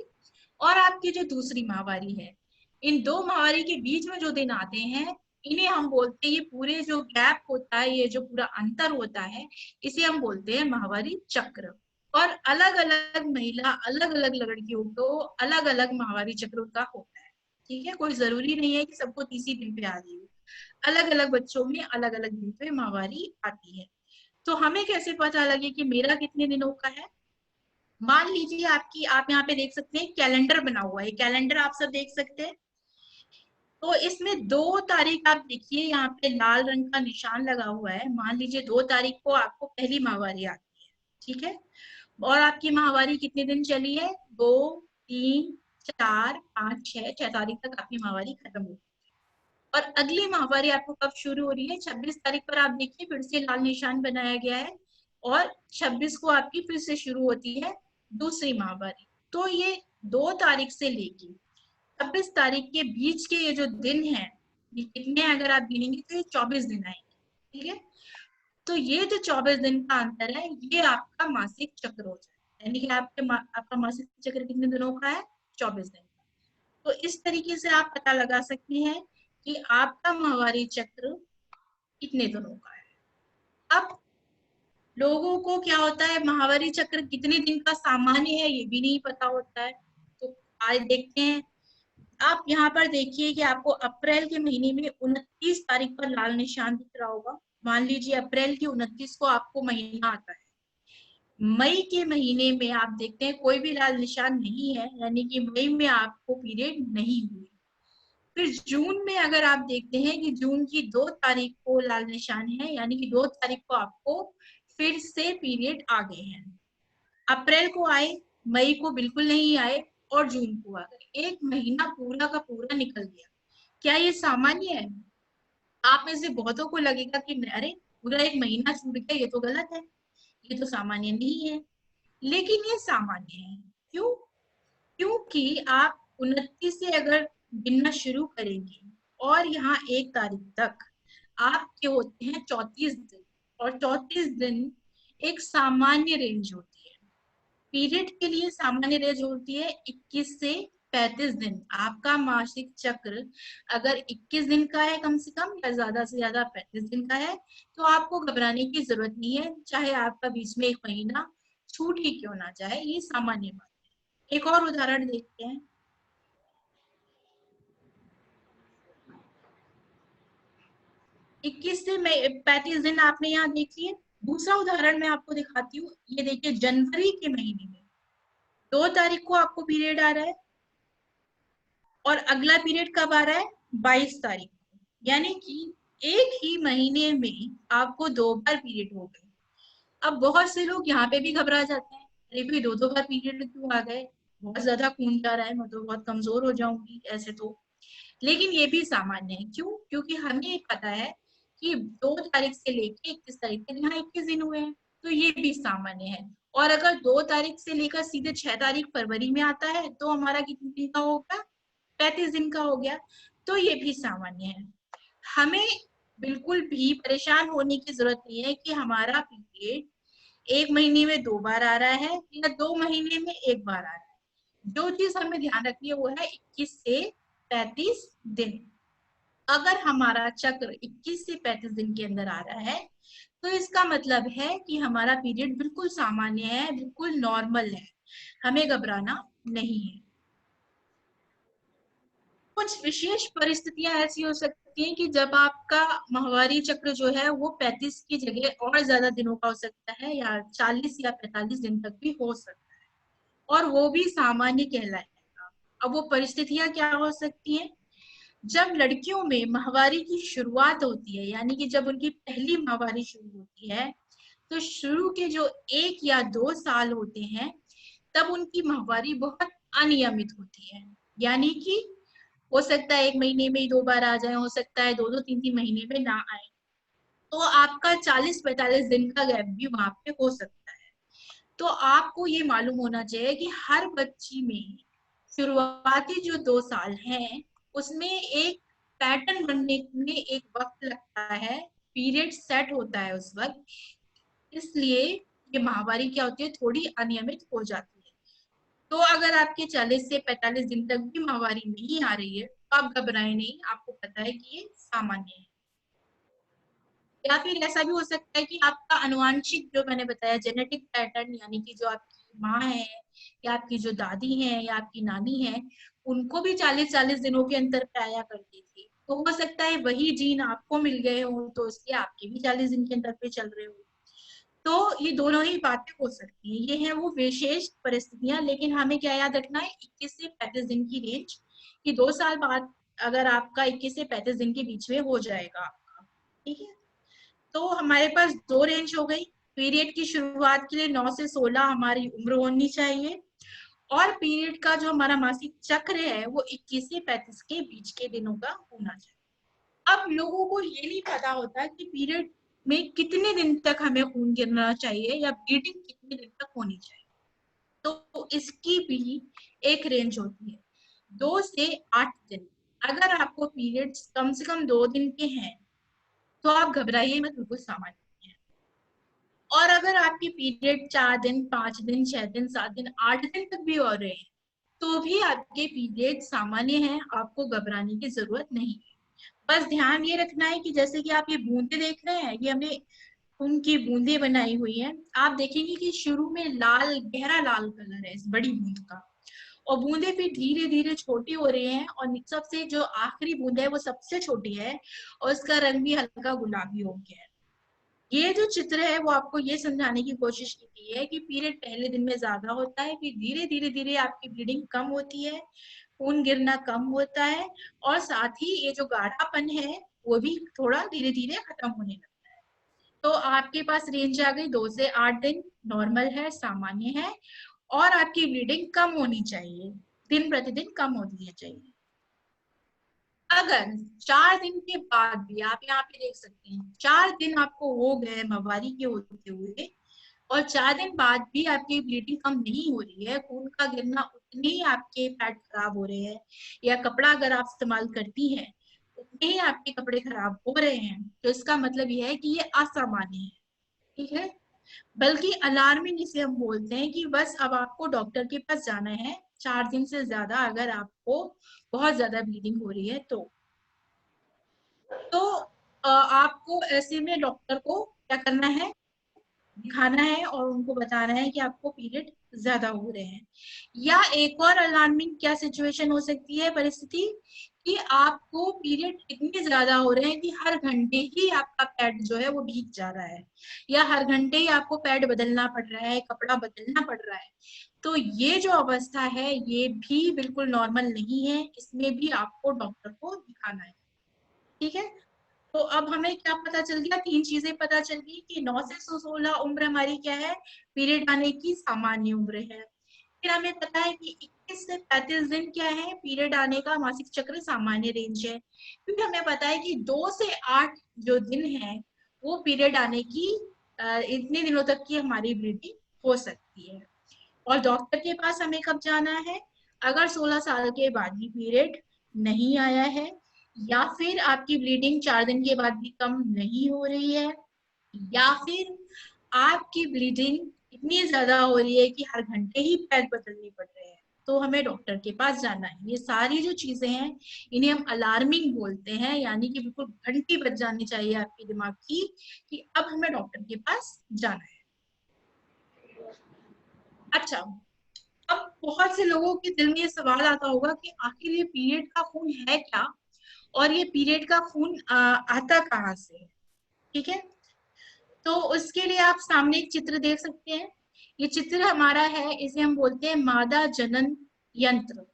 और आपकी जो दूसरी माहवारी है, इन दो माहवारी के बीच में जो दिन आते हैं, इन्हें हम बोलते हैं, ये पूरे जो गैप होता है, ये जो पूरा अंतर होता है, इसे हम बोलते हैं माहवारी चक्र। और अलग अलग महिला, अलग अलग लड़कियों को अलग अलग माहवारी चक्र का होता है, ठीक है। कोई जरूरी नहीं है कि सबको 30 दिन पे आ रही हो, अलग अलग बच्चों में अलग अलग दिन पे माहवारी आती है। तो हमें कैसे पता लगे कि मेरा कितने दिनों का है। मान लीजिए आप यहाँ पे देख सकते हैं कैलेंडर बना हुआ है, कैलेंडर आप सब देख सकते हैं। तो इसमें 2 तारीख आप देखिए, यहाँ पे लाल रंग का निशान लगा हुआ है। मान लीजिए 2 तारीख को आपको पहली माहवारी आती है, ठीक है। और आपकी माहवारी कितने दिन चली है, 2, 3, 4, 5, 6 तारीख तक आपकी माहवारी खत्म हो। और अगली माहवारी आपको कब शुरू हो रही है, 26 तारीख पर। आप देखिए फिर से लाल निशान बनाया गया है, और 26 को आपकी फिर से शुरू होती है दूसरी माहवारी। तो ये 2 तारीख से लेके 26 तारीख के बीच के ये जो दिन है, ये कितने अगर आप गिनेंगे तो ये 24 दिन आएंगे, ठीक है। तो ये जो 24 दिन का अंतर है, ये आपका मासिक चक्र हो जाए, यानी कि आपका मासिक चक्र कितने दिनों का है, 24 दिन का। तो इस तरीके से आप पता लगा सकते हैं कि आपका माहवारी चक्र कितने दिनों का है। अब लोगों को क्या होता है, माहवारी चक्र कितने दिन का सामान्य है ये भी नहीं पता होता है। तो आज देखते हैं। आप यहाँ पर देखिए कि आपको अप्रैल के महीने में 29 तारीख पर लाल निशान दिख रहा होगा। मान लीजिए अप्रैल की 29 को आपको महीना आता है। मई के महीने में आप देखते हैं कोई भी लाल निशान नहीं है, यानी कि मई में आपको पीरियड नहीं हुई। फिर जून में अगर आप देखते हैं कि जून की 2 तारीख को लाल निशान है, यानी कि 2 तारीख को आपको फिर से पीरियड आ गए हैं। अप्रैल को आए, मई को बिल्कुल नहीं आए, और जून को आ गए। एक महीना पूरा का पूरा निकल गया। क्या ये सामान्य है? आप में से बहुतों को लगेगा कि अरे पूरा एक महीना छूट गया, ये तो गलत है, ये तो सामान्य नहीं है। लेकिन ये सामान्य है। क्यों? क्योंकि आप 29 से अगर गिनना शुरू करेंगे और यहाँ 1 तारीख तक आपके होते हैं 34 दिन, और 34 दिन एक सामान्य रेंज होती है। पीरियड के लिए सामान्य रेंज होती है 21 से 35 दिन। आपका मासिक चक्र अगर 21 दिन का है कम से कम, या ज्यादा से ज्यादा 35 दिन का है, तो आपको घबराने की जरूरत नहीं है, चाहे आपका बीच में एक महीना छूट ही क्यों ना जाए, ये सामान्य बात है। एक और उदाहरण देखते हैं। 21 से 35 दिन आपने यहाँ देख लिए। दूसरा उदाहरण मैं आपको दिखाती हूँ। ये देखिए जनवरी के महीने में 2 तारीख को आपको पीरियड आ रहा है, और अगला पीरियड कब आ रहा है, 22 तारीख को। यानी कि एक ही महीने में आपको 2 बार पीरियड हो गए। अब बहुत से लोग यहाँ पे भी घबरा जाते हैं, अरे भाई 2 बार पीरियड क्यों आ गए, बहुत ज्यादा खून जा रहा है, मैं तो बहुत कमजोर हो जाऊंगी ऐसे तो। लेकिन ये भी सामान्य है। क्यों? क्योंकि हमें पता है कि 2 तारीख से लेके 21 तारीख तक यहाँ 21 दिन हुए हैं, तो ये भी सामान्य है। और अगर 2 तारीख से लेकर सीधे 6 तारीख फरवरी में आता है, तो हमारा कितने दिन का होगा, 35 दिन का हो गया। तो ये भी सामान्य है। हमें बिल्कुल भी परेशान होने की जरूरत नहीं है कि हमारा पीरियड एक महीने में 2 बार आ रहा है या 2 महीने में 1 बार आ रहा है। जो चीज हमें ध्यान रखनी है वो है 21 से 35 दिन। अगर हमारा चक्र 21 से 35 दिन के अंदर आ रहा है, तो इसका मतलब है कि हमारा पीरियड बिल्कुल सामान्य है, बिल्कुल नॉर्मल है, हमें घबराना नहीं है। कुछ विशेष परिस्थितियां ऐसी हो सकती हैं कि जब आपका माहवारी चक्र जो है वो 35 की जगह और ज्यादा दिनों का हो सकता है, या 40 या 45 दिन तक भी हो सकता है, और वो भी सामान्य कहलाएगा। अब वो परिस्थितियां क्या हो सकती हैं? जब लड़कियों में माहवारी की शुरुआत होती है, यानी कि जब उनकी पहली माहवारी शुरू होती है, तो शुरू के जो 1 या 2 साल होते हैं, तब उनकी माहवारी बहुत अनियमित होती है। यानी कि हो सकता है 1 महीने में ही 2 बार आ जाए, हो सकता है 2-2 3-3 महीने में ना आए, तो आपका 40-45 दिन का गैप भी वहां पे हो सकता है। तो आपको ये मालूम होना चाहिए कि हर बच्ची में शुरुआती जो 2 साल हैं उसमें एक पैटर्न बनने में एक वक्त लगता है, पीरियड सेट होता है उस वक्त, इसलिए ये माहवारी क्या होती है, थोड़ी अनियमित हो जाती है। तो अगर आपके 40 से 45 दिन तक भी माहवारी नहीं आ रही है तो आप घबराएं नहीं, आपको पता है कि ये सामान्य है। या फिर ऐसा भी हो सकता है कि आपका आनुवांशिक, जो मैंने बताया जेनेटिक पैटर्न, यानी कि जो आपकी माँ है या आपकी जो दादी है या आपकी नानी है, उनको भी 40-40 दिनों के अंतर पे आया करती थी, तो हो सकता है वही जीन आपको मिल गए हो, तो इसलिए आपके भी 40 दिन के अंतर पे चल रहे हो। तो ये दोनों ही बातें हो सकती हैं, ये है वो विशेष परिस्थितियां। लेकिन हमें क्या याद रखना है, 21 से 35 दिन की रेंज, कि 2 साल बाद अगर आपका 21 से 35 दिन के बीच में हो जाएगा आपका, ठीक है। तो हमारे पास 2 रेंज हो गई। पीरियड की शुरुआत के लिए 9 से 16 हमारी उम्र होनी चाहिए, और पीरियड का जो हमारा मासिक चक्र है वो 21 से 35 के बीच के दिनों का होना चाहिए। अब लोगों को ये नहीं पता होता कि पीरियड में कितने दिन तक हमें खून गिरना चाहिए या ब्लीडिंग कितने दिन तक होनी चाहिए, तो इसकी भी एक रेंज होती है, 2 से 8 दिन। अगर आपको पीरियड्स कम से कम 2 दिन के हैं तो आप घबराइए मत, बिल्कुल सामान्य है। और अगर आपके पीरियड 4 दिन, 5 दिन, 6 दिन, 7 दिन, 8 दिन तक भी हो रहे हैं, तो भी आपके पीरियड सामान्य हैं, आपको घबराने की जरूरत नहीं है। बस ध्यान ये रखना है कि जैसे कि आप ये बूंदे देख रहे हैं, ये हमने उनकी बूंदे बनाई हुई हैं। आप देखेंगे कि शुरू में लाल, गहरा लाल कलर है इस बड़ी बूंद का, और बूंदे फिर धीरे धीरे छोटी हो रही हैं, और सबसे जो आखिरी बूंद है वो सबसे छोटी है, और उसका रंग भी हल्का गुलाबी हो गया है। ये जो चित्र है वो आपको ये समझाने की कोशिश की गई है कि पीरियड पहले दिन में ज्यादा होता है, फिर धीरे धीरे धीरे आपकी ब्लीडिंग कम होती है, खून गिरना कम होता है, और साथ ही ये जो गाढ़ापन है वो भी थोड़ा धीरे धीरे खत्म होने लगता है। तो आपके पास रेंज आ गई 2 से 8 दिन, नॉर्मल है, सामान्य है, और आपकी ब्लीडिंग कम होनी चाहिए, दिन प्रतिदिन कम होनी चाहिए। अगर 4 दिन के बाद भी, आप यहाँ पे देख सकते हैं 4 दिन आपको हो गए माहवारी के होते हुए, और 4 दिन बाद भी आपकी ब्लीडिंग कम नहीं हो रही है, खून का गिरना उतने ही आपके पैड खराब हो रहे हैं, या कपड़ा अगर आप इस्तेमाल करती हैं उतने ही आपके कपड़े खराब हो रहे हैं, तो इसका मतलब यह है कि ये असामान्य है, ठीक है। बल्कि अलार्मिंग इसे हम बोलते हैं, कि बस अब आपको डॉक्टर के पास जाना है 4 दिन से ज्यादा अगर आपको बहुत ज्यादा ब्लीडिंग हो रही है तो आपको ऐसे में डॉक्टर को क्या करना है, दिखाना है, और उनको बताना है कि आपको पीरियड ज्यादा हो रहे हैं। या एक और अलार्मिंग क्या सिचुएशन हो सकती है, परिस्थिति, कि आपको पीरियड इतने ज्यादा हो रहे हैं कि हर घंटे ही आपका पैड जो है वो भीग जा रहा है, या हर घंटे ही आपको पैड बदलना पड़ रहा है, कपड़ा बदलना पड़ रहा है। तो ये जो अवस्था है ये भी बिल्कुल नॉर्मल नहीं है, इसमें भी आपको डॉक्टर को दिखाना है, ठीक है। तो अब हमें क्या पता चल गया, 3 चीजें पता चल गई, कि 9 से 16 उम्र हमारी क्या है, पीरियड आने की सामान्य उम्र है। फिर हमें पता है कि 21 से 35 दिन क्या है, पीरियड आने का मासिक चक्र सामान्य रेंज है। फिर हमें पता है कि 2 से 8 जो दिन है वो पीरियड आने की, इतने दिनों तक की हमारी ब्लीडिंग हो सकती है। और डॉक्टर के पास हमें कब जाना है, अगर 16 साल के बाद भी पीरियड नहीं आया है, या फिर आपकी ब्लीडिंग 4 दिन के बाद भी कम नहीं हो रही है, या फिर आपकी ब्लीडिंग इतनी ज्यादा हो रही है कि हर घंटे ही पैड बदलने पड़ रहे हैं, तो हमें डॉक्टर के पास जाना है। ये सारी जो चीजें हैं इन्हें हम अलार्मिंग बोलते हैं, यानी कि बिल्कुल घंटी बज जानी चाहिए आपके दिमाग की कि अब हमें डॉक्टर के पास जाना है। अच्छा, अब बहुत से लोगों के दिल में ये सवाल आता होगा कि आखिर ये पीरियड का खून है क्या, और ये पीरियड का खून आता कहाँ से है, ठीक है। तो उसके लिए आप सामने एक चित्र देख सकते हैं, ये चित्र हमारा है, इसे हम बोलते हैं मादा जनन यंत्र,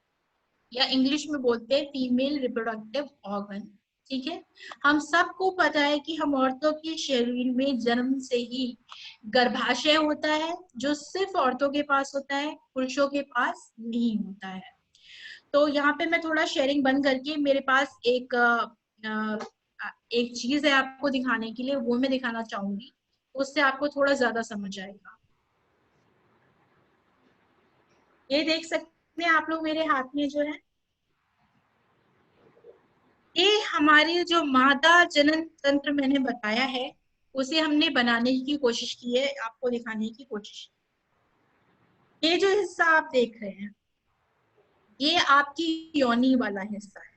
या इंग्लिश में बोलते हैं फीमेल रिप्रोडक्टिव ऑर्गन, ठीक है। हम सबको पता है कि हम औरतों के शरीर में जन्म से ही गर्भाशय होता है, जो सिर्फ औरतों के पास होता है, पुरुषों के पास नहीं होता है। तो यहाँ पे मैं थोड़ा शेयरिंग बंद करके मेरे पास एक चीज है आपको दिखाने के लिए, वो मैं दिखाना चाहूंगी, उससे आपको थोड़ा ज्यादा समझ आएगा। ये देख सकते हैं आप लोग मेरे हाथ में जो है, ये हमारे जो मादा जनन तंत्र मैंने बताया है, उसे हमने बनाने की कोशिश की है, आपको दिखाने की कोशिश। ये जो हिस्सा आप देख रहे हैं, ये आपकी योनि वाला हिस्सा है।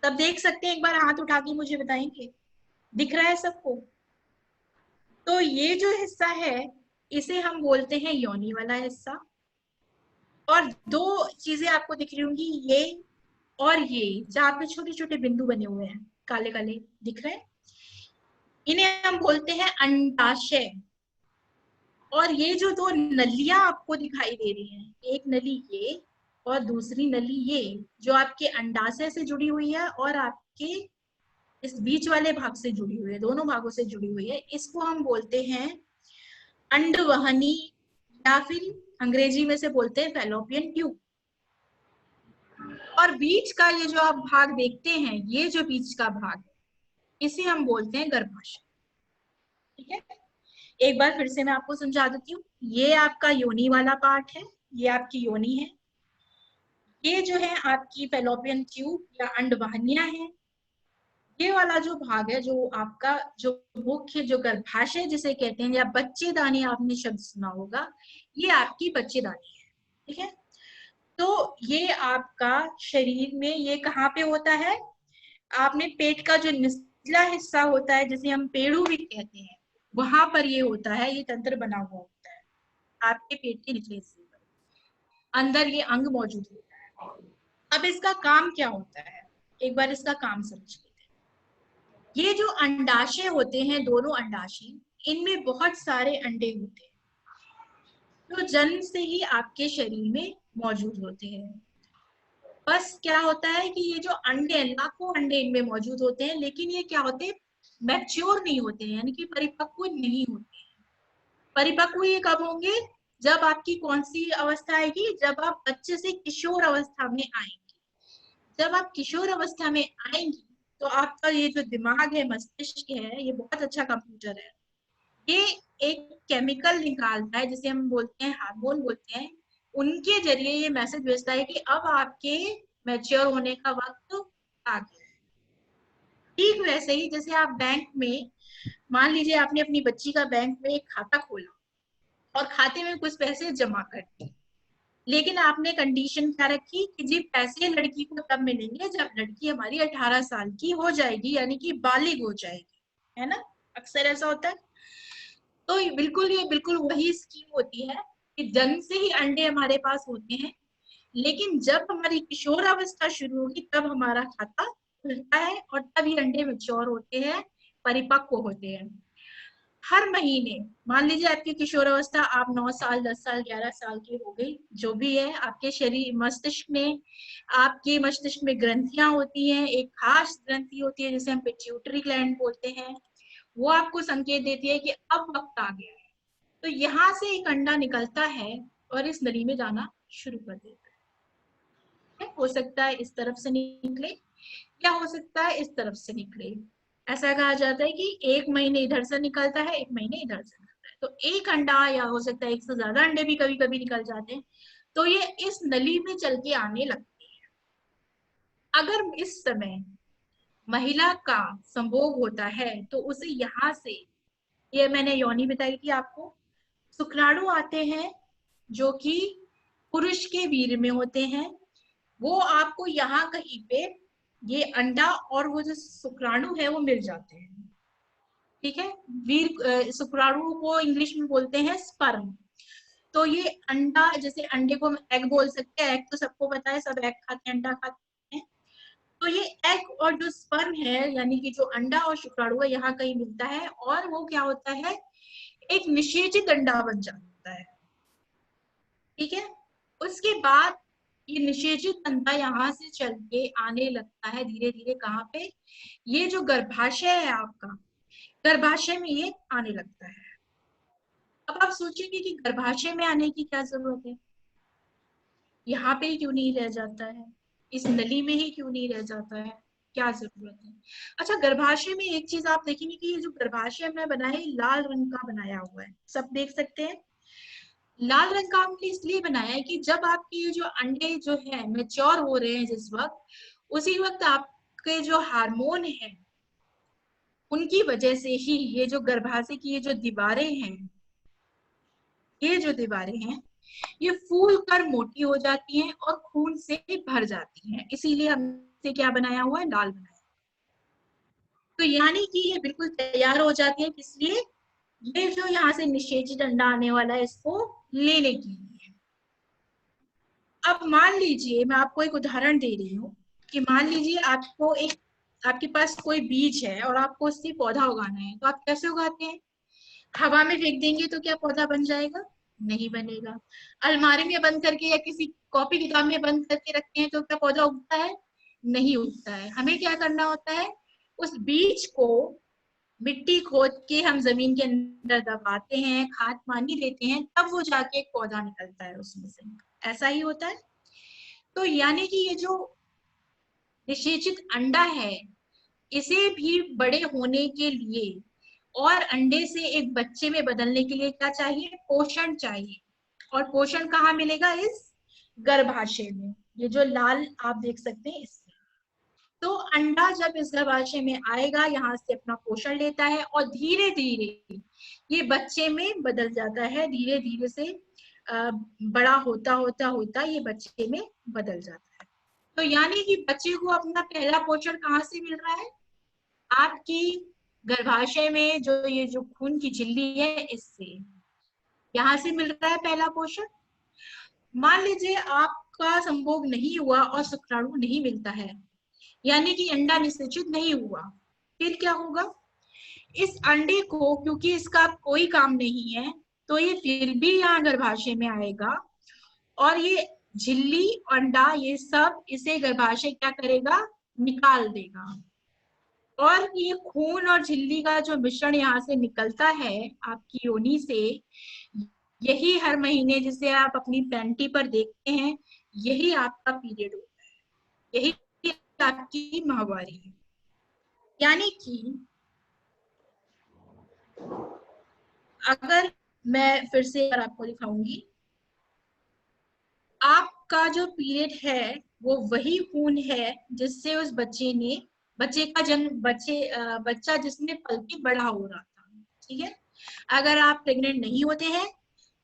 सब देख सकते हैं? एक बार हाथ उठा के मुझे बताएंगे, दिख रहा है सबको? तो ये जो हिस्सा है, इसे हम बोलते हैं योनि वाला हिस्सा। और दो चीजें आपको दिख रही होंगी, ये और ये, जहाँ पे छोटे छोटे बिंदु बने हुए हैं, काले काले दिख रहे हैं, इन्हें हम बोलते हैं अंडाशय। और ये जो दो नलियां आपको दिखाई दे रही हैं, एक नली ये और दूसरी नली ये, जो आपके अंडाशय से जुड़ी हुई है और आपके इस बीच वाले भाग से जुड़ी हुई है, दोनों भागों से जुड़ी हुई है, इसको हम बोलते हैं अंडवहनी, या फिर अंग्रेजी में से बोलते हैं फैलोपियन ट्यूब। और बीच का ये जो आप भाग देखते हैं, ये जो बीच का भाग है, इसे हम बोलते हैं गर्भाशय। ठीक है, एक बार फिर से मैं आपको समझा देती हूँ। ये आपका योनि वाला पार्ट है, ये आपकी योनि है। ये जो है आपकी फेलोपियन ट्यूब या अंडवाहिनियां है। ये वाला जो भाग है, जो आपका जो मुख्य जो गर्भाशय जिसे कहते हैं, या बच्चेदानी, आपने शब्द सुना होगा, ये आपकी बच्चेदानी है। ठीक है, तो ये आपका शरीर में ये कहाँ पे होता है? आपने पेट का जो निचला हिस्सा होता है, जिसे हम पेड़ू भी कहते हैं, वहां पर ये होता है, ये तंत्र बना हुआ होता है आपके पेट के निचले हिस्से पर, अंदर ये अंग मौजूद होता है। अब इसका काम क्या होता है, एक बार इसका काम समझ लेते हैं। ये जो अंडाशय होते हैं, दोनों अंडाशय, इनमें बहुत सारे अंडे होते हैं, जो जन्म से ही आपके शरीर में मौजूद होते हैं। बस क्या होता है कि ये जो अंडे, लाखों अंडे इनमें मौजूद होते हैं, लेकिन ये क्या होते हैं, मैच्योर नहीं होते हैं, यानी कि परिपक्व नहीं होते हैं। परिपक्व ये कब होंगे? जब आपकी कौन सी अवस्था आएगी? जब आप बच्चे से किशोर अवस्था में आएंगे। जब आप किशोर अवस्था में आएंगी, तो आपका ये जो दिमाग है, मस्तिष्क है, ये बहुत अच्छा कंप्यूटर है। ये एक केमिकल निकालता है, जिसे हम बोलते हैं हार्मोन बोलते हैं। उनके जरिए ये मैसेज भेजता है कि अब आपके मैच्योर होने का वक्त आ गया है। ठीक वैसे ही जैसे आप बैंक में, मान लीजिए आपने अपनी बच्ची का बैंक में एक खाता खोला और खाते में कुछ पैसे जमा कर दिए, लेकिन आपने कंडीशन क्या रखी कि जी पैसे लड़की को तब मिलेंगे जब लड़की हमारी 18 साल की हो जाएगी, यानी कि बालिग हो जाएगी, है ना? अक्सर ऐसा होता है। तो ये बिल्कुल वही स्कीम होती है कि जन्म से ही अंडे हमारे पास होते हैं, लेकिन जब हमारी किशोर अवस्था शुरू होगी, तब हमारा खाता खुलता है और तब ये अंडे मैच्योर होते हैं, परिपक्व होते हैं। हर महीने, मान लीजिए आपकी किशोर अवस्था, आप 9 साल, 10 साल, 11 साल की हो गई, जो भी है, आपके शरीर मस्तिष्क में, आपके मस्तिष्क में ग्रंथियां होती हैं, एक खास ग्रंथि होती है जिसे हम पिट्यूटरी ग्लैंड बोलते हैं। वो आपको संकेत देती है कि अब वक्त आ गया है। तो यहाँ से एक अंडा निकलता है और इस नली में जाना शुरू कर देता है। हो सकता है इस तरफ से निकले, या हो सकता है इस तरफ से निकले। ऐसा कहा जाता है कि एक महीने इधर से निकलता है, एक महीने इधर से निकलता है। तो एक अंडा, या हो सकता है एक से ज्यादा अंडे भी कभी कभी निकल जाते हैं, तो ये इस नली में चल के आने लगते हैं। अगर इस समय महिला का संभोग होता है, तो उसे यहाँ से, ये मैंने योनि बताई थी आपको, शुक्राणु आते हैं, जो कि पुरुष के वीर्य में होते हैं। वो आपको यहाँ कहीं पे ये अंडा और वो जो शुक्राणु है वो मिल जाते हैं। ठीक है, शुक्राणु को इंग्लिश में बोलते हैं स्पर्म। तो ये अंडा, जैसे अंडे को एग बोल सकते हैं, एग तो सबको पता है, सब एग खाते हैं, अंडा खाते हैं। तो ये एग और जो स्पर्म है, यानी कि जो अंडा और शुक्राणु है, यहाँ कहीं मिलता है, और वो क्या होता है, एक निषेचित अंडा बन जाता है। ठीक है, उसके बाद ये निषेचित अंडा यहाँ से चल के आने लगता है धीरे धीरे, कहाँ पे, ये जो गर्भाशय है आपका, गर्भाशय में ये आने लगता है। अब आप सोचेंगे कि गर्भाशय में आने की क्या जरूरत है? यहाँ पे ही क्यों नहीं रह जाता है, इस नली में ही क्यों नहीं रह जाता है, क्या जरूरत है। अच्छा, गर्भाशय में एक चीज आप देखेंगे कि ये जो गर्भाशय हमने बनाया है लाल रंग का बनाया हुआ है, सब देख सकते हैं। लाल रंग का हमने इसलिए बनाया है कि जब आपके ये जो अंडे जो है मैच्योर हो रहे हैं जिस वक्त, उसी वक्त आपके जो हार्मोन है उनकी वजह से ही ये जो गर्भाशय की ये जो दीवारें हैं, ये जो दीवारें हैं ये फूल कर मोटी हो जाती हैं और खून से भर जाती हैं, इसीलिए हमने क्या बनाया हुआ है, लाल बनाया। तो यानी कि ये बिल्कुल तैयार हो जाती है, इसलिए ये जो यहाँ से निषेचित अंडा आने वाला है इसको लेने के लिए। अब मान लीजिए मैं आपको एक उदाहरण दे रही हूँ कि मान लीजिए आपके पास कोई बीज है और आपको उससे पौधा उगाना है, तो आप कैसे उगाते हैं, हवा में फेंक देंगे तो क्या पौधा बन जाएगा, नहीं बनेगा। अलमारी में बंद करके या किसी कॉपी किताब में बंद करके रखते हैं तो क्या पौधा उगता है, नहीं उगता है। हमें क्या करना होता है, उस बीज को मिट्टी खोद के हम जमीन के अंदर दबाते हैं, खाद पानी देते हैं, तब वो जाके एक पौधा निकलता है उसमें से, ऐसा ही होता है। तो यानी कि ये जो निषेचित अंडा है इसे भी बड़े होने के लिए और अंडे से एक बच्चे में बदलने के लिए क्या चाहिए, पोषण चाहिए। और पोषण कहाँ मिलेगा, इस गर्भाशय में, ये जो लाल आप देख सकते हैं इससे। तो अंडा जब इस गर्भाशय में आएगा यहाँ से अपना पोषण लेता है और धीरे धीरे ये बच्चे में बदल जाता है, धीरे धीरे से बड़ा होता होता होता ये बच्चे में बदल जाता है। तो यानी कि बच्चे को अपना पहला पोषण कहाँ से मिल रहा है, आपकी गर्भाशय में जो ये जो खून की झिल्ली है इससे, यहाँ से मिल रहा है पहला पोषण। मान लीजिए आपका संभोग नहीं हुआ और शुक्राणु नहीं मिलता है, यानी कि अंडा निषेचित नहीं हुआ, फिर क्या होगा, इस अंडे को क्योंकि इसका कोई काम नहीं है तो ये फिर भी यहाँ गर्भाशय में आएगा और ये झिल्ली अंडा ये सब इसे गर्भाशय क्या करेगा, निकाल देगा। और ये खून और झिल्ली का जो मिश्रण यहाँ से निकलता है आपकी योनि से, यही हर महीने जिसे आप अपनी पैंटी पर देखते हैं, यही आपका पीरियड होता है, यही आपकी माहवारी है। यानी कि अगर मैं फिर से आपको दिखाऊंगी, आपका जो पीरियड है वो वही खून है जिससे उस बच्चे का जन्म बच्चा जिसमें पल के बड़ा हो रहा था, ठीक है। अगर आप प्रेग्नेंट नहीं होते हैं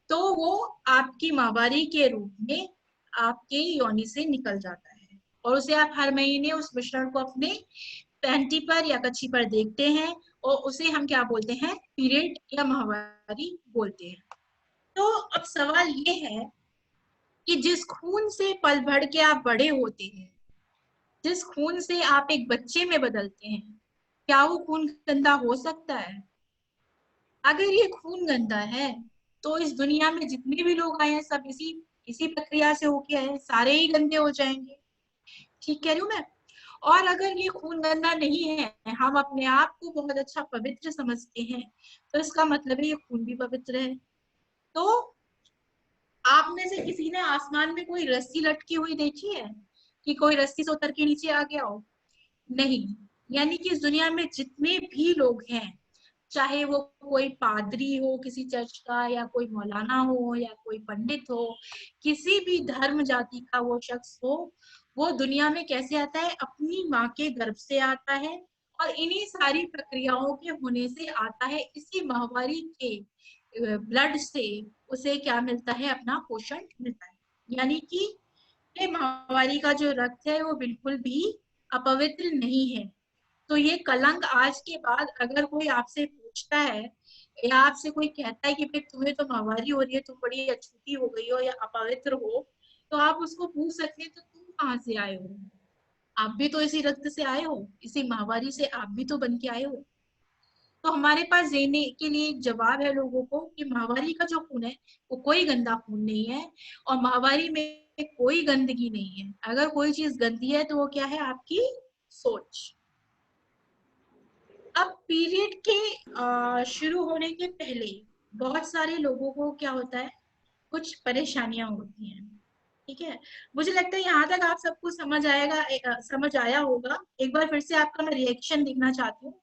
तो वो आपकी माहवारी के रूप में आपके योनि से निकल जाता है और उसे आप हर महीने उस मिश्रण को अपने पैंटी पर या कच्छी पर देखते हैं और उसे हम क्या बोलते हैं, पीरियड या माहवारी बोलते हैं। तो अब सवाल ये है कि जिस खून से पल भर के आप बड़े होते हैं, जिस खून से आप एक बच्चे में बदलते हैं, क्या वो खून गंदा हो सकता है? अगर ये खून गंदा है तो इस दुनिया में जितने भी लोग आए हैं सब इसी इसी प्रक्रिया से होके आए हैं, सारे ही गंदे हो जाएंगे, ठीक कह रही हूँ मैं। और अगर ये खून गंदा नहीं है, हम अपने आप को बहुत अच्छा पवित्र समझते हैं, तो इसका मतलब है ये खून भी पवित्र है। तो आप में से किसी ने आसमान में कोई रस्सी लटकी हुई देखी है कि कोई रस्सी से उतर के नीचे आ गया हो? नहीं। यानी कि इस दुनिया में जितने भी लोग हैं, चाहे वो कोई पादरी हो किसी चर्च का, या कोई मौलाना हो, या कोई पंडित हो, किसी भी धर्म जाति का वो शख्स हो, वो दुनिया में कैसे आता है, अपनी माँ के गर्भ से आता है और इन्हीं सारी प्रक्रियाओं के होने से आता है। इसी माहवारी के ब्लड से उसे क्या मिलता है, अपना पोषण मिलता है। यानी कि ये माहवारी का जो रक्त है वो बिल्कुल भी अपवित्र नहीं है। तो ये कलंक आज के बाद अगर कोई आपसे पूछता है या आपसे कोई कहता है कि भाई तुम्हें तो माहवारी हो रही है, तुम बड़ी अछूती हो गई हो या अपवित्र हो, तो आप उसको पूछ सकते हैं तो तुम कहाँ से आए हो, आप भी तो इसी रक्त से आए हो, इसी माहवारी से आप भी तो बन के आए हो। तो हमारे पास देने के लिए एक जवाब है लोगों को कि माहवारी का जो खून है वो कोई गंदा खून नहीं है और माहवारी में कोई गंदगी नहीं है। अगर कोई चीज गंदी है तो वो क्या है, आपकी सोच। अब पीरियड के शुरू होने के पहले बहुत सारे लोगों को क्या होता है, कुछ परेशानियां होती हैं। ठीक है, मुझे लगता है यहाँ तक आप सबको समझ आएगा, समझ आया होगा। एक बार फिर से आपका मैं रिएक्शन देखना चाहती हूँ।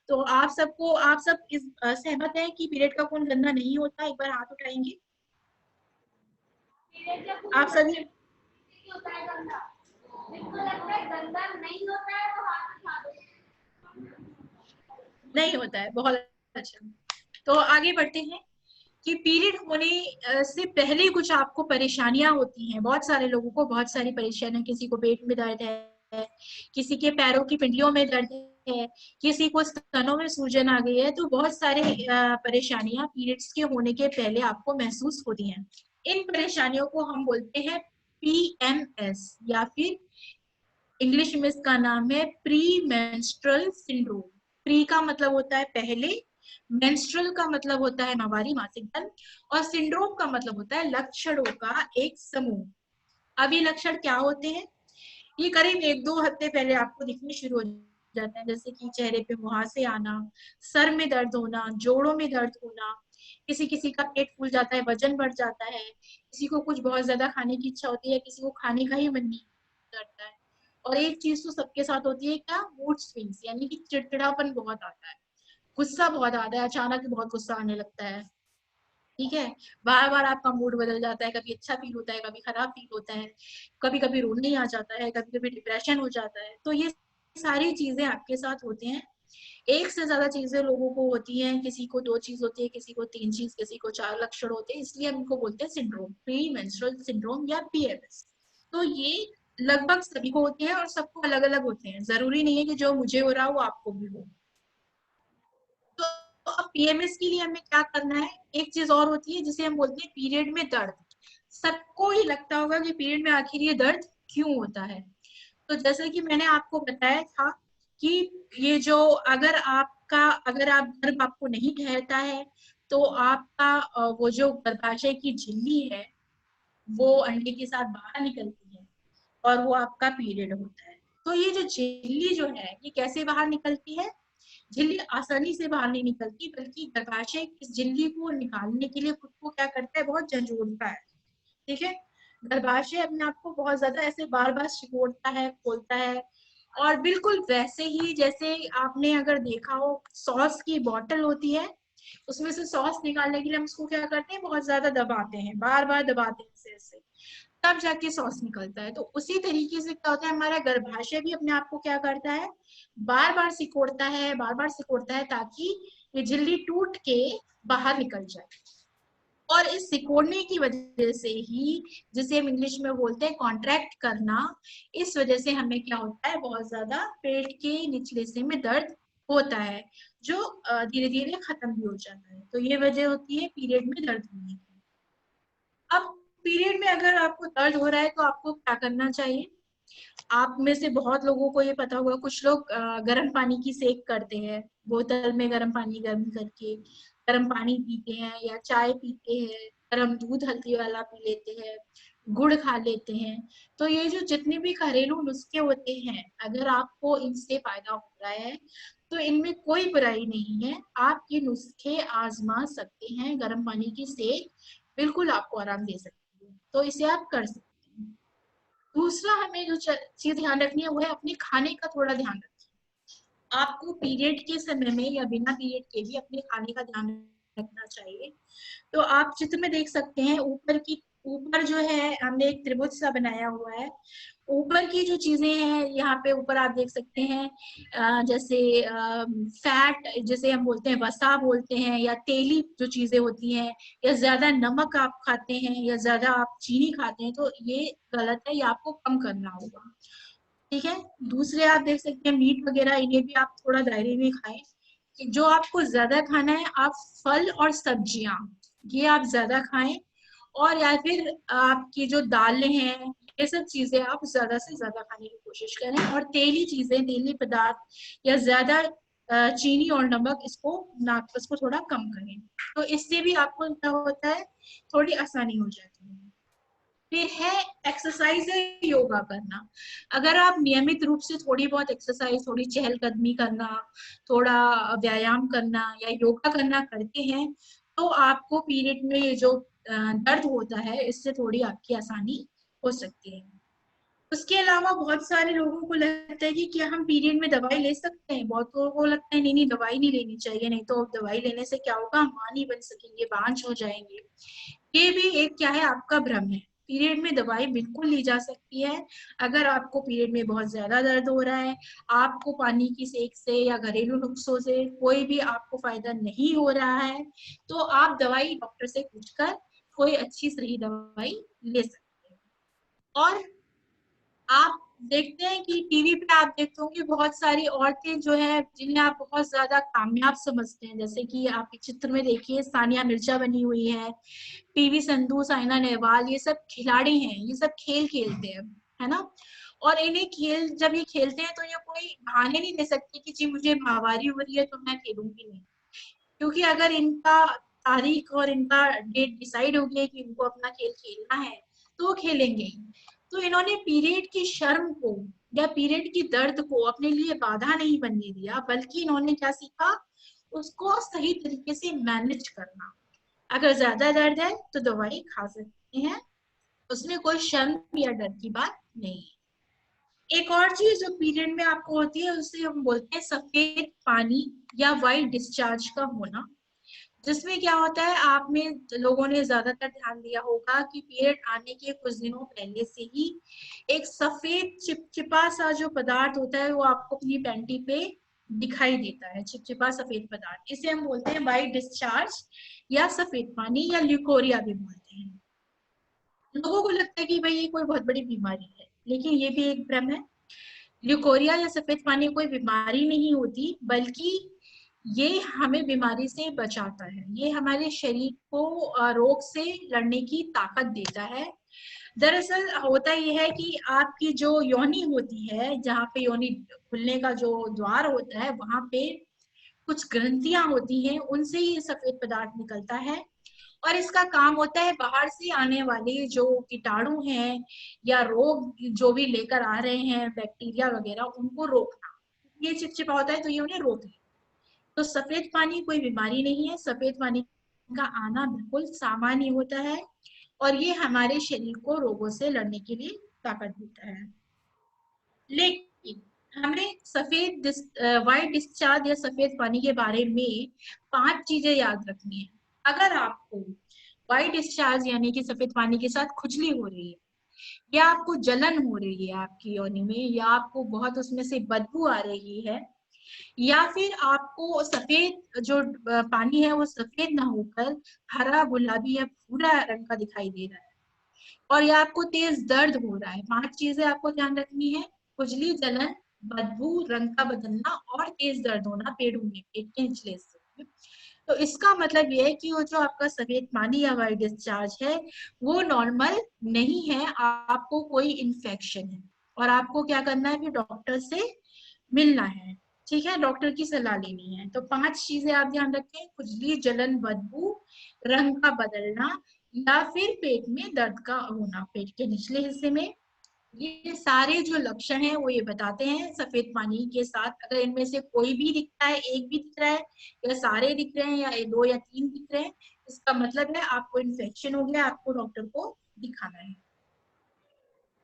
तो आप सबको, आप सब इस सहमत हैं कि पीरियड का खून गंदा नहीं होता? एक बार हाथ उठाएंगे पीरियड का खून आप सभी। नहीं होता है गंदा, जिसको लगता है गंदा नहीं होता है वो हाथ उठा दो। नहीं होता है, बहुत अच्छा। तो आगे बढ़ते हैं कि पीरियड होने से पहले कुछ आपको परेशानियां होती हैं। बहुत सारे लोगों को बहुत सारी परेशानियां, किसी को पेट में दर्द है, किसी के पैरों की पिंडलियों में दर्द है, किसी को स्तनों में सूजन आ गई है। तो बहुत सारे परेशानियां पीरियड्स के होने के पहले आपको महसूस होती हैं। इन परेशानियों को हम बोलते हैं PMS, या फिर इंग्लिश में इसका नाम है प्री मेंस्ट्रुअल सिंड्रोम। प्री का मतलब होता है पहले, मेंस्ट्रुअल का मतलब होता है माहवारी, मासिक धर्म, और सिंड्रोम का मतलब होता है लक्षणों का एक समूह। अब ये लक्षण क्या होते हैं? ये करीब 1-2 हफ्ते पहले आपको दिखने शुरू हो जाते हैं, जैसे कि चेहरे पे मुहासे आना, सर में दर्द होना, जोड़ों में दर्द होना, किसी किसी का पेट फूल जाता है, वजन बढ़ जाता है, किसी को कुछ बहुत ज्यादा खाने की इच्छा होती है, किसी को खाने का ही मन नहीं करता है। और एक चीज तो सबके साथ होती है, क्या? मूड स्विंग्स, यानी कि चिड़चिड़ापन बहुत आता है, गुस्सा बहुत आता है, अचानक बहुत गुस्सा आने लगता है। ठीक है, बार बार आपका मूड बदल जाता है, कभी अच्छा फील होता है, कभी खराब फील होता है, कभी कभी रोने ही आ जाता है, कभी कभी डिप्रेशन हो जाता है। तो ये सारी चीजें आपके साथ होती हैं। एक से ज्यादा चीजें लोगों को होती हैं, किसी को 2 चीज होती है, किसी को 3 चीज, किसी को 4 लक्षण होते हैं, इसलिए हम इनको बोलते हैं सिंड्रोम, प्री मेंस्ट्रुअल सिंड्रोम या PMS। तो ये लगभग सभी को होते हैं और सबको अलग अलग होते हैं, जरूरी नहीं है कि जो मुझे हो रहा हो आपको भी हो। तो अब PMS के लिए हमें क्या करना है? एक चीज और होती है जिसे हम बोलते हैं पीरियड में दर्द। सबको ही लगता होगा कि पीरियड में आखिर ये दर्द क्यों होता है। तो जैसे कि मैंने आपको बताया था कि ये जो, अगर आप गर्भ आपको नहीं ठहरता है, तो आपका वो जो गर्भाशय की झिल्ली है वो अंडे के साथ बाहर निकलती है और वो आपका पीरियड होता है। तो ये जो झिल्ली जो है ये कैसे बाहर निकलती है? झिल्ली आसानी से बाहर नहीं निकलती, बल्कि गर्भाशय इस झिल्ली को निकालने के लिए खुद को क्या करता है, बहुत झंझोड़ता है। ठीक है, गर्भाशय अपने आप को बहुत ज्यादा ऐसे बार बार सिकोड़ता है, खोलता है। और बिल्कुल वैसे ही जैसे आपने अगर देखा हो, सॉस की बोतल होती है, उसमें से सॉस निकालने के लिए हम उसको क्या करते हैं, बहुत ज्यादा दबाते हैं, बार बार दबाते हैं ऐसे ऐसे, तब जाके सॉस निकलता है। तो उसी तरीके से क्या होता है, हमारा गर्भाशय भी अपने आप को क्या करता है, बार बार सिकोड़ता है, बार बार सिकोड़ता है, ताकि ये झिल्ली टूट के बाहर निकल जाए। और इस सिकोड़ने की वजह से ही, जिसे हम इंग्लिश में बोलते हैं कॉन्ट्रैक्ट करना, इस वजह से हमें क्या होता है, बहुत ज्यादा पेट के निचले हिस्से में दर्द होता है, जो धीरे धीरे खत्म भी हो जाता है। तो ये वजह होती है पीरियड में दर्द होने की। अब पीरियड में अगर आपको दर्द हो रहा है तो आपको क्या करना चाहिए? आप में से बहुत लोगों को ये पता होगा, कुछ लोग गर्म पानी की सेक करते हैं, बोतल में गर्म पानी गर्म करके गर्म पानी पीते हैं, या चाय पीते हैं, गर्म दूध हल्दी वाला पी लेते हैं, गुड़ खा लेते हैं। तो ये जो जितने भी घरेलू नुस्खे होते हैं, अगर आपको इनसे फायदा हो रहा है तो इनमें कोई बुराई नहीं है, आप ये नुस्खे आजमा सकते हैं। गर्म पानी की सेक बिल्कुल आपको आराम दे सकती है, तो इसे आप कर सकते हैं। दूसरा हमें जो चीज ध्यान रखनी है वो है अपने खाने का थोड़ा ध्यान रखिए। आपको पीरियड के समय में या बिना पीरियड के भी अपने खाने का ध्यान रखना चाहिए। तो आप चित्र में देख सकते हैं, ऊपर जो है हमने एक त्रिभुज सा बनाया हुआ है। ऊपर की जो चीजें हैं यहाँ पे ऊपर आप देख सकते हैं, जैसे फैट, जिसे हम बोलते हैं वसा बोलते हैं, या तेली जो चीजें होती हैं, या ज्यादा नमक आप खाते हैं, या ज्यादा आप चीनी खाते हैं, तो ये गलत है, ये आपको कम करना होगा। ठीक है, दूसरे आप देख सकते हैं मीट वगैरह, इन्हें भी आप थोड़ा दायरे में खाएं। जो आपको ज्यादा खाना है, आप फल और सब्जियां ये आप ज्यादा खाएं। और या फिर आपकी जो दालें हैं, ये सब चीजें आप ज्यादा से ज्यादा खाने की कोशिश करें। और तेली चीजें, तेली पदार्थ या ज्यादा चीनी और नमक, इसको थोड़ा कम करें। तो इससे भी आपको क्या होता है, थोड़ी आसानी हो जाती है। फिर है एक्सरसाइज, है योगा करना। अगर आप नियमित रूप से थोड़ी बहुत एक्सरसाइज, थोड़ी चहलकदमी करना, थोड़ा व्यायाम करना या योगा करना करते हैं, तो आपको पीरियड में ये जो दर्द होता है इससे थोड़ी आपकी आसानी हो सकती है। उसके अलावा बहुत सारे लोगों को लगता है कि क्या हम पीरियड में दवाई ले सकते हैं। बहुत लोगों को लगता है नहीं नहीं दवाई नहीं लेनी चाहिए, नहीं तो दवाई लेने से क्या होगा, मां नहीं बन सकेंगे, बांझ हो जाएंगे। ये भी एक क्या है, आपका भ्रम है। पीरियड में दवाई बिल्कुल ली जा सकती है। अगर आपको पीरियड में बहुत ज्यादा दर्द हो रहा है, आपको पानी की सेक से या घरेलू नुस्खों से कोई भी आपको फायदा नहीं हो रहा है, तो आप दवाई डॉक्टर से पूछकर कोई अच्छी सही दवाई ले सकते हैं। और आप देखते हैं कि टीवी पे आप देखते होंगे बहुत सारी औरतें जो है जिन्हें आप बहुत ज्यादा कामयाब समझते हैं, जैसे कि आप चित्र में देखिए सानिया मिर्जा बनी हुई है, पीवी संधू, साइना नेहवाल, ये सब खिलाड़ी हैं, ये सब खेल खेलते हैं, है ना। और इन्हें खेल जब ये खेलते हैं तो ये कोई बहाने नहीं दे सकते कि जी मुझे माहवारी हो रही है तो मैं खेलूंगी नहीं, क्योंकि अगर इनका तारीख और इनका डेट डिसाइड हो गया कि इनको अपना खेल खेलना है तो वो खेलेंगे ही। तो इन्होंने पीरियड की शर्म को या पीरियड की दर्द को अपने लिए बाधा नहीं बनने दिया, बल्कि इन्होंने क्या सीखा, उसको सही तरीके से मैनेज करना। अगर ज्यादा दर्द है तो दवाई खा सकते हैं, उसमें कोई शर्म या डर की बात नहीं है। एक और चीज जो पीरियड में आपको होती है उसे हम बोलते हैं सफेद पानी या वाइट डिस्चार्ज का होना, जिसमें क्या होता है, आप में लोगों ने ज्यादातर ध्यान दिया होगा कि पीरियड आने के कुछ दिनों पहले से ही एक सफेद चिपचिपा सा जो पदार्थ होता है वो आपको अपनी पैंटी पे दिखाई देता है, चिपचिपा सफेद पदार्थ, इसे हम बोलते हैं वाइट डिस्चार्ज या सफेद पानी या ल्यूकोरिया भी बोलते हैं। लोगों को लगता है कि भाई ये कोई बहुत बड़ी बीमारी है, लेकिन ये भी एक भ्रम है। ल्यूकोरिया या सफेद पानी कोई बीमारी नहीं होती, बल्कि ये हमें बीमारी से बचाता है, ये हमारे शरीर को रोग से लड़ने की ताकत देता है। दरअसल होता यह है कि आपकी जो योनि होती है, जहाँ पे योनि खुलने का जो द्वार होता है, वहां पे कुछ ग्रंथियां होती हैं, उनसे ये सफेद पदार्थ निकलता है। और इसका काम होता है बाहर से आने वाले जो कीटाणु हैं या रोग जो भी लेकर आ रहे हैं, बैक्टीरिया वगैरह, उनको रोकना। ये चिपचिपा होता है तो ये उन्हें रोक ले। तो सफेद पानी कोई बीमारी नहीं है, सफेद पानी का आना बिल्कुल सामान्य होता है और ये हमारे शरीर को रोगों से लड़ने के लिए ताकत देता है। लेकिन हमें सफेद व्हाइट डिस्चार्ज या सफेद पानी के बारे में 5 चीजें याद रखनी है। अगर आपको व्हाइट डिस्चार्ज यानी कि सफेद पानी के साथ खुजली हो रही है, या आपको जलन हो रही है आपकी योनि में, या आपको बहुत उसमें से बदबू आ रही है, या फिर आपको सफेद जो पानी है वो सफेद ना होकर हरा, गुलाबी या भूरा रंग का दिखाई दे रहा है, और या आपको तेज दर्द हो रहा है, 5 चीजें आपको ध्यान रखनी है। खुजली, जलन, बदबू, रंग का बदलना और तेज दर्द होना पेट में, पेट के निचले हिस्से में। तो इसका मतलब ये है कि वो जो आपका सफेद पानी या व्हाइट डिस्चार्ज है वो नॉर्मल नहीं है, आपको कोई इन्फेक्शन है और आपको क्या करना है, फिर डॉक्टर से मिलना है। ठीक है, डॉक्टर की सलाह लेनी है। तो 5 चीजें आप ध्यान रखें, खुजली, जलन, बदबू, रंग का बदलना या फिर पेट में दर्द का होना पेट के निचले हिस्से में। ये सारे जो लक्षण हैं वो ये बताते हैं सफेद पानी के साथ अगर इनमें से कोई भी दिखता है, एक भी दिख रहा है या सारे दिख रहे हैं या 2 या 3 दिख रहे हैं, इसका मतलब है आपको इन्फेक्शन हो गया, आपको डॉक्टर को दिखाना है।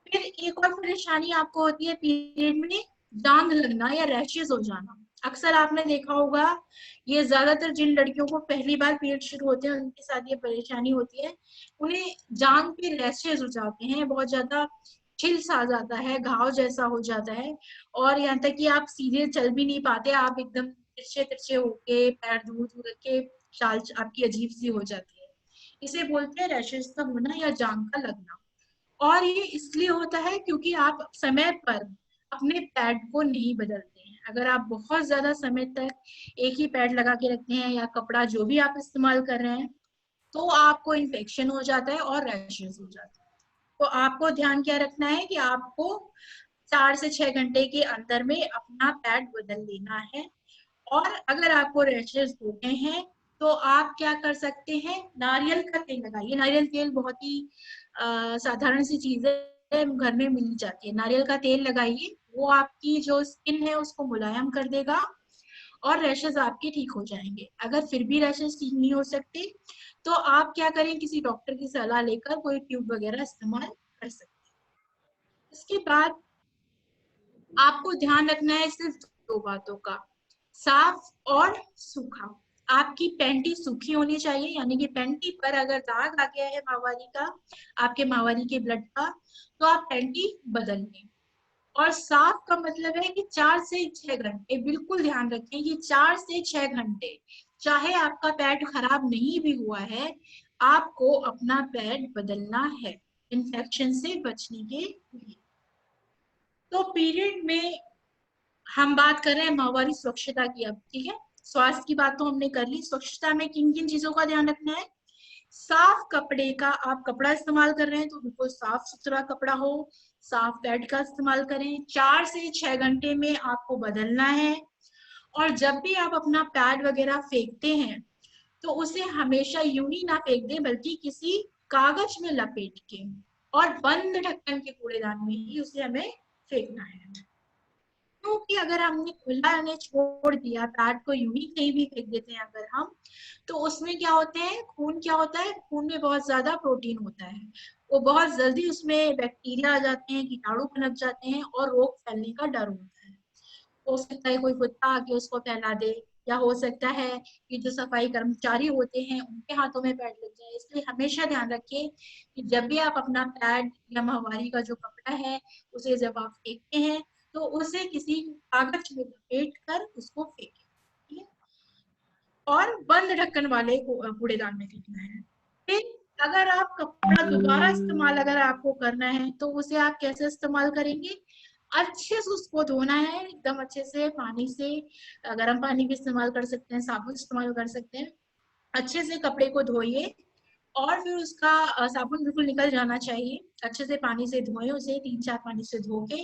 फिर एक और परेशानी आपको होती है पीरियड में, दाग लगना या रैशेज हो जाना। अक्सर आपने देखा होगा, ये ज्यादातर जिन लड़कियों को पहली बार पीरियड शुरू होते हैं उनके साथ ये परेशानी होती है, उन्हें जांग पे रैशेज हो जाते हैं, बहुत ज्यादा छिल सा आ जाता है, घाव जैसा हो जाता है, और यहाँ तक कि आप सीधे चल भी नहीं पाते, आप एकदम तिरछे तिरछे होके पैर दूर दूर के चाल आपकी अजीब सी हो जाती है। इसे बोलते हैं रैशेज का होना या जांग का लगना। और ये इसलिए होता है क्योंकि आप समय पर अपने पैड को नहीं बदलते हैं। अगर आप बहुत ज्यादा समय तक एक ही पैड लगा के रखते हैं या कपड़ा जो भी आप इस्तेमाल कर रहे हैं, तो आपको इन्फेक्शन हो जाता है और रैशेज हो जाता है। तो आपको ध्यान क्या रखना है कि आपको 4 से 6 घंटे के अंदर में अपना पैड बदल लेना है। और अगर आपको रैशेज हो गए हैं तो आप क्या कर सकते हैं, नारियल का तेल लगाइए। नारियल तेल बहुत ही साधारण सी चीज है, घर में मिल जाती है। नारियल का तेल लगाइए, वो आपकी जो स्किन है उसको मुलायम कर देगा और रैशेज आपके ठीक हो जाएंगे। अगर फिर भी रैशेज ठीक नहीं हो सकते तो आप क्या करें, किसी डॉक्टर की सलाह लेकर कोई ट्यूब वगैरह इस्तेमाल कर सकते हैं। उसके बाद आपको ध्यान रखना है सिर्फ दो बातों का, साफ और सूखा। आपकी पैंटी सूखी होनी चाहिए, यानी कि पैंटी पर अगर दाग आ गया है माहवारी का, आपके माहवारी के ब्लड का, तो आप पैंटी बदल लें। और साफ का मतलब है कि 4 से 6 घंटे, बिल्कुल ध्यान रखें कि 4 से 6 घंटे, चाहे आपका पैड खराब नहीं भी हुआ है, आपको अपना पैड बदलना है इन्फेक्शन से बचने के लिए। तो पीरियड में हम बात कर रहे हैं माहवारी स्वच्छता की अब, ठीक है। स्वास्थ्य की बात तो हमने कर ली, स्वच्छता में किन किन चीजों का ध्यान रखना है। साफ कपड़े का, आप कपड़ा इस्तेमाल कर रहे हैं तो बिल्कुल साफ सुथरा कपड़ा हो, साफ पैड का इस्तेमाल करें। 4 से 6 घंटे में आपको बदलना है। और जब भी आप अपना पैड वगैरह फेंकते हैं तो उसे हमेशा यूं ही ना फेंक दें, बल्कि किसी कागज में लपेट के और बंद ढक्कन के कूड़ेदान में ही उसे हमें फेंकना है। क्योंकि अगर हमने खुला ने छोड़ दिया, पैड को यूं ही कहीं भी फेंक देते हैं अगर हम, तो उसमें क्या होते हैं, खून क्या होता है, खून में बहुत ज्यादा प्रोटीन होता है, वो बहुत जल्दी उसमें बैक्टीरिया आ जाते हैं, कीटाणु पनप जाते हैं और रोग फैलने का डर होता है। हो सकता है कोई कुत्ता आके उसको फैला दे, या हो सकता है कि जो सफाई कर्मचारी होते हैं उनके हाथों में पैड लग जाए। इसलिए हमेशा ध्यान रखें कि जब भी आप अपना पैड या माहवारी का जो कपड़ा है उसे जब आप फेंकते हैं तो उसे किसी कागज में लपेट कर उसको फेंकें, ठीक है? और बंद ढक्कन वाले कूड़ेदान में फेंकना है। फिर अगर आप कपड़ा दोबारा इस्तेमाल अगर आपको करना है तो उसे आप कैसे इस्तेमाल करेंगे, अच्छे से उसको धोना है, एकदम अच्छे से पानी से, गर्म पानी भी इस्तेमाल कर सकते हैं, साबुन इस्तेमाल कर सकते हैं। अच्छे से कपड़े को धोइए और फिर उसका साबुन बिल्कुल निकल जाना चाहिए। अच्छे से पानी से धोएं उसे, 3-4 पानी से धो के,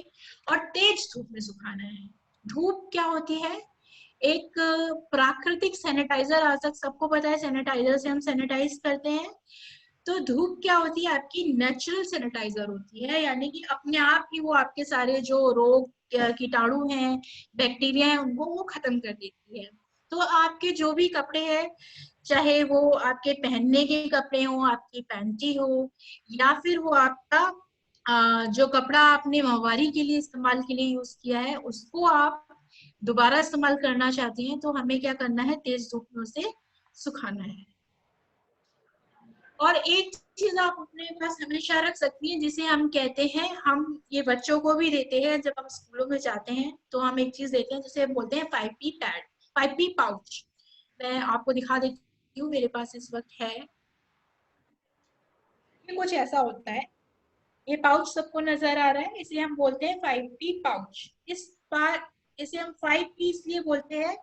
और तेज धूप में सुखाना है। धूप क्या होती है, एक प्राकृतिक सैनिटाइजर, आज तक सबको पता है सैनिटाइजर से हम सैनिटाइज करते हैं। तो धूप क्या होती है, आपकी नेचुरल सैनिटाइजर होती है, यानी कि अपने आप ही वो आपके सारे जो रोग कीटाणु हैं, बैक्टीरिया हैं, उनको वो खत्म कर देती है। तो आपके जो भी कपड़े हैं, चाहे वो आपके पहनने के कपड़े हो, आपकी पैंटी हो, या फिर वो आपका जो कपड़ा आपने माहवारी के लिए इस्तेमाल के लिए यूज किया है, उसको आप दोबारा इस्तेमाल करना चाहते हैं, तो हमें क्या करना है, तेज धूप में उसे सुखाना है। और एक चीज आप अपने पास हमेशा रख सकती हैं, जिसे हम कहते हैं, हम ये बच्चों को भी देते हैं जब हम स्कूलों में जाते हैं, तो हम एक चीज देते हैं जिसे बोलते हैं 5P पैड, 5P पाउच। मैं आपको दिखा देती हूँ, मेरे पास इस वक्त है, ये कुछ ऐसा होता है। ये पाउच सबको नजर आ रहा है, इसे हम बोलते हैं 5P पाउच। इसे हम 5P इसलिए बोलते हैं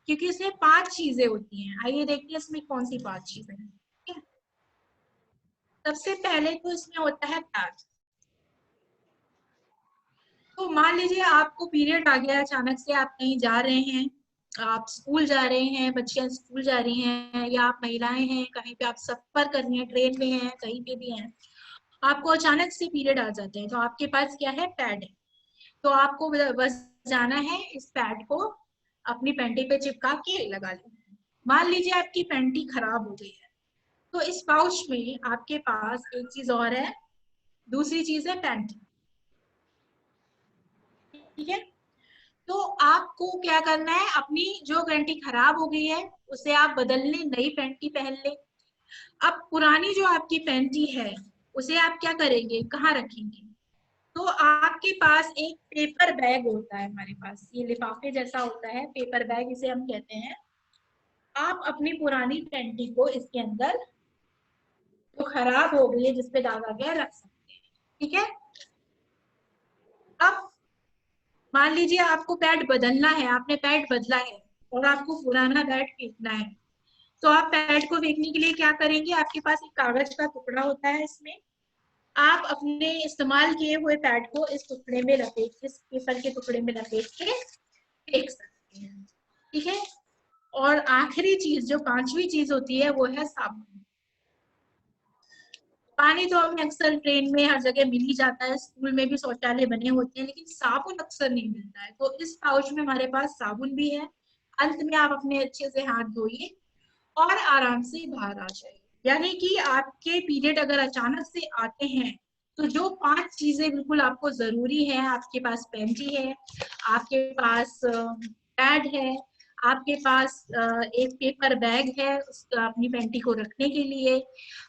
क्योंकि इसमें 5 चीजें होती हैं। आइए देखते हैं इसमें कौन सी 5 चीजें हैं। सबसे पहले तो इसमें होता है पैड। तो मान लीजिए आपको पीरियड आ गया, अचानक से आप कहीं जा रहे हैं, आप स्कूल जा रहे हैं, बच्चियां स्कूल जा रही हैं, या आप महिलाएं हैं कहीं पे आप सफर कर रही हैं, ट्रेन में हैं, कहीं पे भी हैं, आपको अचानक से पीरियड आ जाते हैं, तो आपके पास क्या है, पैड है। तो आपको बस जाना है, इस पैड को अपनी पैंटी पे चिपका के लगा लेना है। मान लीजिए आपकी पैंटी खराब हो गई है, तो इस पाउच में आपके पास एक चीज और है, दूसरी चीज है पैंटी, ठीक है। तो आपको क्या करना है, अपनी जो पैंटी खराब हो गई है उसे आप बदल ले, नई पैंटी पहन ले। अब पुरानी जो आपकी पैंटी है उसे आप क्या करेंगे, कहाँ रखेंगे, तो आपके पास एक पेपर बैग होता है, हमारे पास ये लिफाफे जैसा होता है, पेपर बैग इसे हम कहते हैं। आप अपनी पुरानी पैंटी को इसके अंदर, जो खराब हो गई है, जिसपे दाग आ गया, रख सकते हैं, ठीक है। अब मान लीजिए आपको पैड बदलना है, आपने पैड बदला है और आपको पुराना पैड फेंकना है, तो आप पैड को फेंकने के लिए क्या करेंगे, आपके पास एक कागज का टुकड़ा होता है, इसमें आप अपने इस्तेमाल किए हुए पैड को इस टुकड़े में लपेट के, इस पेपर के टुकड़े में लपेट के फेंक सकते हैं, ठीक है। और आखिरी चीज, जो 5वीं चीज होती है, वो है साबुन। पानी तो हमें अक्सर ट्रेन में हर जगह मिल ही जाता है, स्कूल में भी शौचालय बने होते हैं, लेकिन साबुन अक्सर नहीं मिलता है, तो इस पाउच में हमारे पास साबुन भी है। अंत में आप अपने अच्छे से हाथ धोइए और आराम से बाहर आ जाइए। यानी कि आपके पीरियड अगर अचानक से आते हैं तो जो 5 चीजें बिल्कुल आपको जरूरी है, आपके पास पेंटी है, आपके पास पैड है, आपके पास एक पेपर बैग है उसका अपनी पेंटी को रखने के लिए,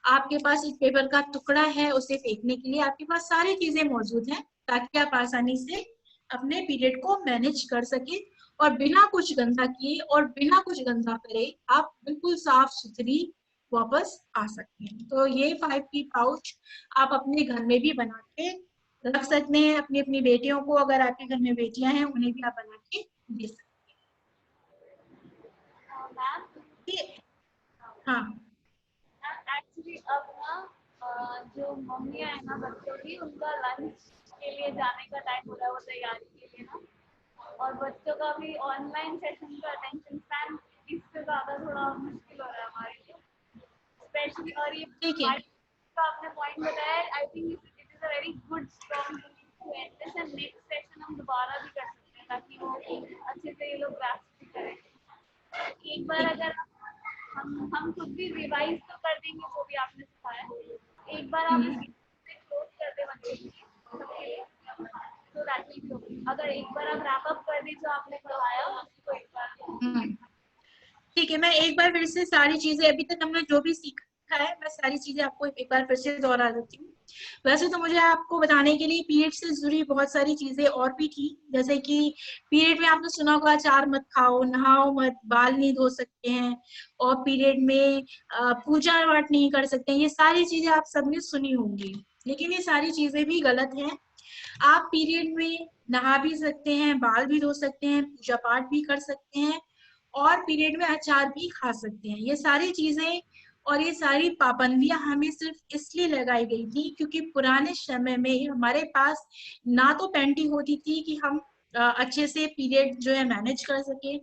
आपके पास एक पेपर का टुकड़ा है उसे फेंकने के लिए, आपके पास सारी चीजें मौजूद हैं ताकि आप आसानी से अपने पीरियड को मैनेज कर सके और बिना कुछ गंदा किए और बिना कुछ गंदा करे आप बिल्कुल साफ सुथरी वापस आ सकते हैं। तो ये 5P पाउच आप अपने घर में भी बना के रख सकते हैं, अपनी अपनी बेटियों को, अगर आपके घर में बेटियां हैं उन्हें भी आप बना के दे सकते मैम हैं। हाँ एक्चुअली अब ना जो मम्मियाँ है ना बच्चों की, उनका लंच के लिए जाने का टाइम हो रहा है, वो तैयारी के लिए ना, और बच्चों का भी ऑनलाइन सेशन का अटेंशन स्पैन इससे ज़्यादा थोड़ा मुश्किल हो रहा है हमारे लिए, स्पेशली। और ये ठीक है। का आपने पॉइंट बताया, I think it is a very good strong to and this, and next session हम दोबारा भी कर सकते हैं ताकि वो अच्छे से ये लोग ग्रास्प भी करें। एक बार ठीक है। अगर हम खुद भी रिवाइज तो कर देंगे जो भी आपने सिखाया, एक बार आप हम्म। इसकी क्लोज कर दे बच्चे के लिए, तो दैट विल बी ओके। अगर एक बार आप रैप अप कर दी जो आपने पढ़ाया उसको एक बार। हम्म। ठीक है, मैं एक बार फिर से सारी चीजें अभी तक हमने जो भी सीखा है मैं सारी चीजें आपको एक बार फिर से दोहरा देती हूँ। वैसे तो मुझे आपको बताने के लिए पीरियड से जुड़ी बहुत सारी चीजें और भी थी, जैसे कि पीरियड में आपने सुना होगा अचार मत खाओ, नहाओ मत, बाल नहीं धो सकते हैं, और पीरियड में पूजा पाठ नहीं कर सकते हैं। ये सारी चीजें आप सबने सुनी होंगी, लेकिन ये सारी चीजें भी गलत हैं। आप पीरियड में नहा भी सकते हैं, बाल भी धो सकते हैं, पूजा पाठ भी कर सकते हैं और पीरियड में अचार भी खा सकते हैं। ये सारी चीजें और ये सारी पाबंदियां हमें सिर्फ इसलिए लगाई गई थी क्योंकि पुराने समय में हमारे पास ना तो पेंटी होती थी कि हम अच्छे से पीरियड जो है मैनेज कर सके,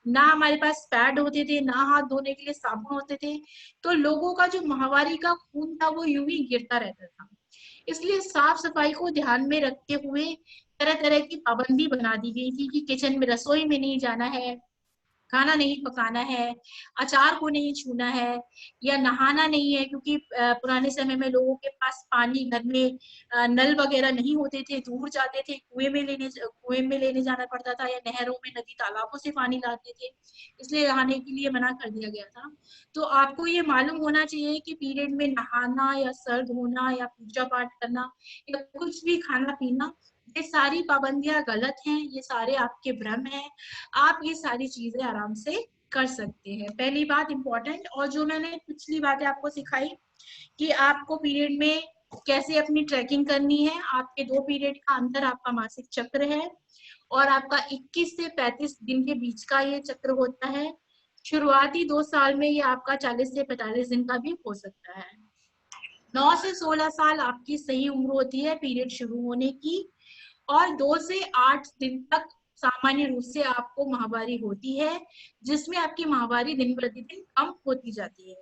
ना हमारे पास पैड होते थे, ना हाथ धोने के लिए साबुन होते थे। तो लोगों का जो माहवारी का खून था वो यूं ही गिरता रहता था। इसलिए साफ सफाई को ध्यान में रखते हुए तरह तरह की पाबंदी बना दी गई थी कि किचन में, रसोई में नहीं जाना है, खाना नहीं पकाना है, अचार को नहीं छूना है, या नहाना नहीं है, क्योंकि पुराने समय में लोगों के पास पानी घर में नल वगैरह नहीं होते थे, दूर जाते थे, कुएं में लेने जाना पड़ता था, या नहरों में, नदी तालाबों से पानी लाते थे, इसलिए नहाने के लिए मना कर दिया गया था। तो आपको ये मालूम होना चाहिए कि पीरियड में नहाना या सर धोना या पूजा पाठ करना या कुछ भी खाना पीना, ये सारी पाबंदियां गलत हैं, ये सारे आपके भ्रम हैं। आप ये सारी चीजें आराम से कर सकते हैं, पहली बात इम्पोर्टेंट। और जो मैंने पिछली बातें आपको सिखाई कि आपको पीरियड में कैसे अपनी ट्रैकिंग करनी है, आपके 2 पीरियड का अंतर आपका मासिक चक्र है और आपका 21 से 35 दिन के बीच का ये चक्र होता है। शुरुआती 2 साल में ये आपका 40 से 45 दिन का भी हो सकता है। 9 से 16 साल आपकी सही उम्र होती है पीरियड शुरू होने की, और 2 से 8 दिन तक सामान्य रूप से आपको माहवारी होती है, जिसमें आपकी माहवारी दिन प्रतिदिन कम होती जाती है।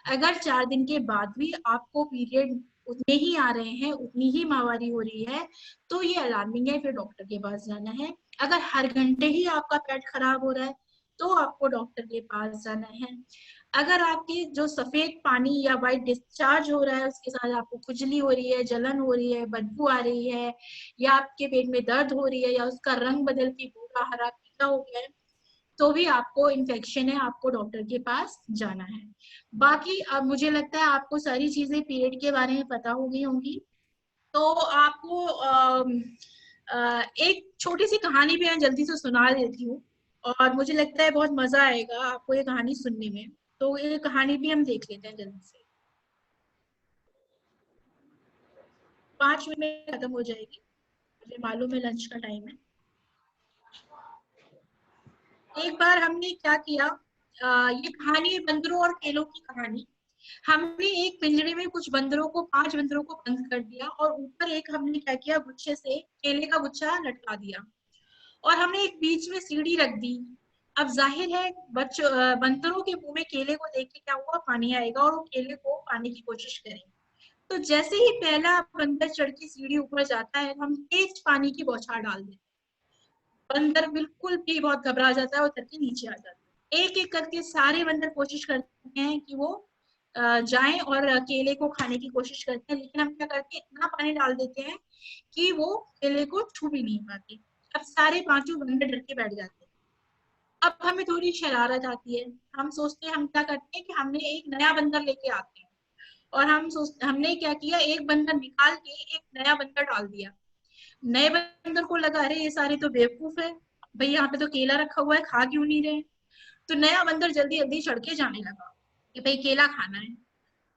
अगर 4 दिन के बाद भी आपको पीरियड उतने ही आ रहे हैं, उतनी ही माहवारी हो रही है, तो ये अलार्मिंग है, फिर डॉक्टर के पास जाना है। अगर हर घंटे ही आपका पेट खराब हो रहा है तो आपको डॉक्टर के पास जाना है। अगर आपकी जो सफेद पानी या व्हाइट डिस्चार्ज हो रहा है उसके साथ आपको खुजली हो रही है, जलन हो रही है, बदबू आ रही है, या आपके पेट में दर्द हो रही है, या उसका रंग बदल के भूरा हरा पीला हो गया है, तो भी आपको इन्फेक्शन है, आपको डॉक्टर के पास जाना है। बाकी अब मुझे लगता है आपको सारी चीजें पीरियड के बारे में पता हो गई होंगी। तो आपको एक छोटी सी कहानी भी मैं जल्दी से सुना देती हूँ, और मुझे लगता है बहुत मजा आएगा आपको ये कहानी सुनने में। तो ये कहानी भी हम देख लेते हैं जल्दी से, 5 मिनट में खत्म हो जाएगी, मुझे मालूम है लंच का टाइम है। एक बार हमने क्या किया, ये कहानी है बंदरों और केलों की कहानी। हमने एक पिंजरे में कुछ बंदरों को, 5 बंदरों को बंद कर दिया और ऊपर एक हमने क्या किया, गुच्छे से केले का गुच्छा लटका दिया, और हमने एक बीच में सीढ़ी रख दी। अब जाहिर है बंदरों के मुंह में केले को देख के क्या हुआ, पानी आएगा और वो केले को पाने की कोशिश करेंगे। तो जैसे ही पहला बंदर चढ़ के सीढ़ी ऊपर जाता है, हम तेज पानी की बौछार डाल देते हैं। बंदर बिल्कुल भी बहुत घबरा जाता है और उतर के नीचे आ जाता है। एक एक करके सारे बंदर कोशिश करते हैं कि वो जाएं और केले को खाने की कोशिश करते हैं, लेकिन हम क्या करते हैं, इतना पानी डाल देते हैं कि वो केले को छू भी नहीं पाते। अब सारे पांचों बंदर डर के बैठ जाते हैं। अब हमें थोड़ी शरारत आती है, हम सोचते हैं, हम क्या करते हैं कि हमने एक नया बंदर लेके आते हैं, और हमने क्या किया, एक बंदर निकाल के एक नया बंदर डाल दिया। नए बंदर को लगा अरे ये सारे तो बेवकूफ है, भाई यहाँ पे तो केला रखा हुआ है, खा क्यों नहीं रहे। तो नया बंदर जल्दी जल्दी चढ़ के जाने लगा कि भाई केला खाना है।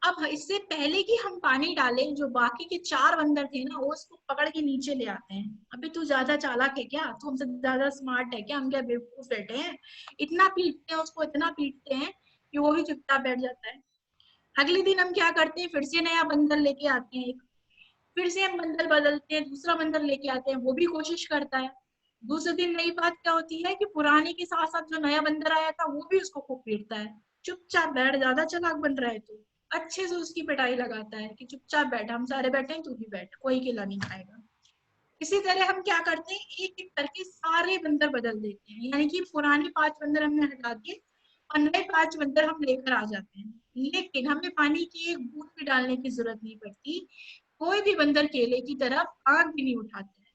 अब इससे पहले कि हम पानी डालें, जो बाकी के 4 बंदर थे ना, वो उसको पकड़ के नीचे ले आते हैं। अबे तू ज्यादा चालाक है क्या, तू हमसे ज्यादा स्मार्ट है क्या, हम क्या बेवकूफ बैठे हैं। इतना पीटते हैं उसको, इतना पीटते हैं कि वो भी चुपचाप बैठ जाता है। अगले दिन हम क्या करते हैं, फिर से नया बंदर लेके आते हैं, फिर से हम बंदर बदलते हैं, दूसरा बंदर लेके आते हैं, वो भी कोशिश करता है। दूसरे दिन नई बात क्या होती है कि पुराने के साथ साथ जो नया बंदर आया था वो भी उसको खूब पीटता है। चुपचाप बैठ, ज्यादा चालाक बन रहा है तू। अच्छे से उसकी पिटाई लगाता है कि चुपचाप बैठ, हम सारे बैठे हैं, तू भी बैठ, कोई केला नहीं खाएगा। इसी तरह हम क्या करते हैं, एक एक करके सारे बंदर बदल देते हैं, यानी कि पुराने 5 बंदर हमने हटा के और नए 5 बंदर हम लेकर आ जाते हैं। लेकिन हमें पानी की एक बूंद भी डालने की जरूरत नहीं पड़ती। कोई भी बंदर केले की तरफ आंख भी नहीं उठाता है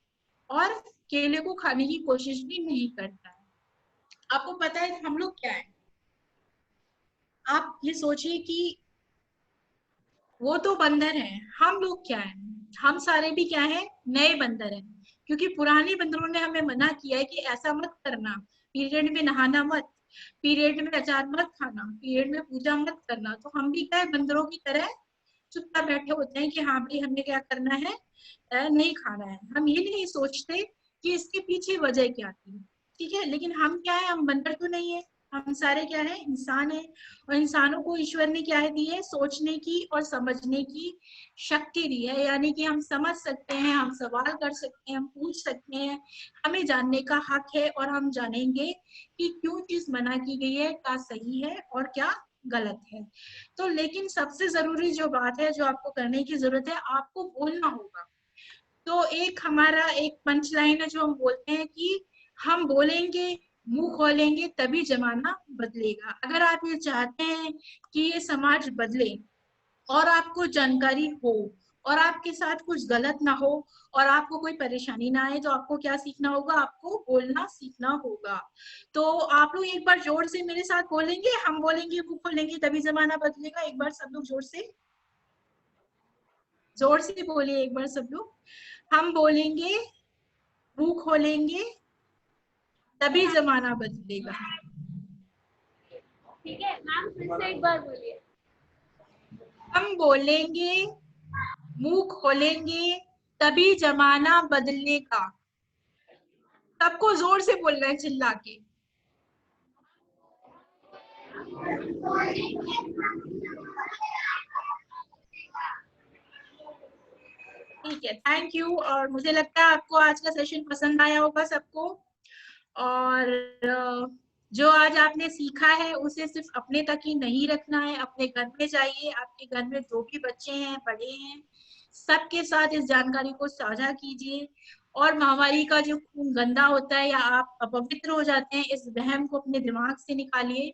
और केले को खाने की कोशिश भी नहीं करता है। आपको पता है हम लोग क्या है, आप ये सोचिए कि वो तो बंदर हैं, हम लोग क्या है, हम सारे भी क्या है, नए बंदर हैं। क्योंकि पुराने बंदरों ने हमें मना किया है कि ऐसा मत करना, पीरियड में नहाना मत, पीरियड में अचार मत खाना, पीरियड में पूजा मत करना। तो हम भी क्या है, बंदरों की तरह चुपचाप बैठे होते हैं कि हाँ भाई हमें क्या करना है, नहीं खाना है। हम ये नहीं सोचते कि इसके पीछे वजह क्या थी। ठीक है, लेकिन हम क्या है, हम बंदर तो नहीं है, हम सारे क्या है, इंसान है। और इंसानों को ईश्वर ने क्या दी है, सोचने की और समझने की शक्ति दी है। यानी कि हम समझ सकते हैं, हम सवाल कर सकते हैं, हम पूछ सकते हैं, हमें जानने का हक है। और हम जानेंगे कि क्यों चीज मना की गई है, क्या सही है और क्या गलत है। तो लेकिन सबसे जरूरी जो बात है, जो आपको करने की जरूरत है, आपको बोलना होगा। तो एक हमारा एक पंच लाइन है जो हम बोलते हैं कि हम बोलेंगे, मुंह खोलेंगे, तभी जमाना बदलेगा। अगर आप ये चाहते हैं कि ये समाज बदले और आपको जानकारी हो और आपके साथ कुछ गलत ना हो और आपको कोई परेशानी ना आए, तो आपको क्या सीखना होगा, आपको बोलना सीखना होगा। तो आप लोग एक बार जोर से मेरे साथ बोलेंगे, हम बोलेंगे मुंह खोलेंगे तभी जमाना बदलेगा। एक बार सब लोग जोर से बोलिए, एक बार सब लोग। हम बोलेंगे, मुंह खोलेंगे, तभी जमाना बदलेगा। ठीक है मैम, फिर से एक बार बोलिए। हम बोलेंगे, मुंह खोलेंगे, तभी जमाना बदलेगा। सबको जोर से बोलना है, चिल्ला के। ठीक है, थैंक यू। और मुझे लगता है आपको आज का सेशन पसंद आया होगा सबको। और जो आज आपने सीखा है उसे सिर्फ अपने तक ही नहीं रखना है, अपने घर में जाइए, आपके घर में जो भी बच्चे हैं, बड़े हैं, सबके साथ इस जानकारी को साझा कीजिए। और महामारी का जो खून गंदा होता है या आप अपवित्र हो जाते हैं, इस वहम को अपने दिमाग से निकालिए।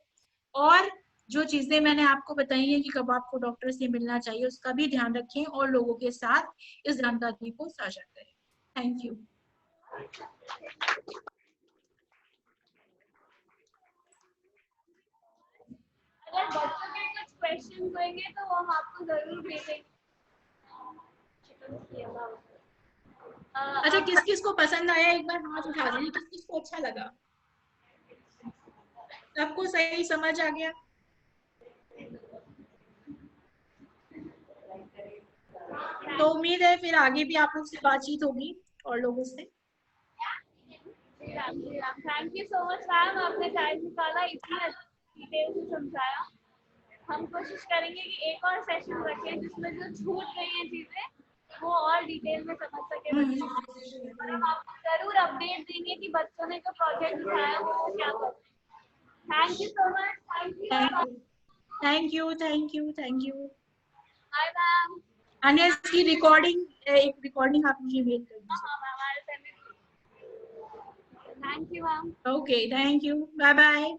और जो चीजें मैंने आपको बताई हैं कि कब आपको डॉक्टर से मिलना चाहिए, उसका भी ध्यान रखें और लोगों के साथ इस जानकारी को साझा करें। Thank you. अगर बच्चों के कुछ क्वेश्चन होंगे तो वो हम आपको जरूर भेजेंगे। अच्छा, किस किस को पसंद आया, एक बार हाथ उठा दीजिए, किस किस को अच्छा लगा, सबको सही समझ आ गया। तो उम्मीद है फिर आगे भी आप लोग से बातचीत होगी और लोगों से। Thank you so much ma'am, आपने टाइम निकाला, इतनी डिटेल से समझाया। हम कोशिश करेंगे कि एक और सेशन रखें जिसमें जो छूट गई हैं चीजें वो और डिटेल में समझ सके बच्चे। और हम आपको जरूर अपडेट देंगे कि बच्चों ने जो प्रोजेक्ट दिखाया वो क्या कर रहे हैं। Thank you so much. Thank you. Thank you, thank you, thank you. Bye ma'am. अन्य इसकी रिकॉर्डिंग, एक रिकॉर्डिंग आप मुझे मेल कर दीजिए। हाँ ma'am, I send it. Thank you ma'am. Okay, thank you, bye bye.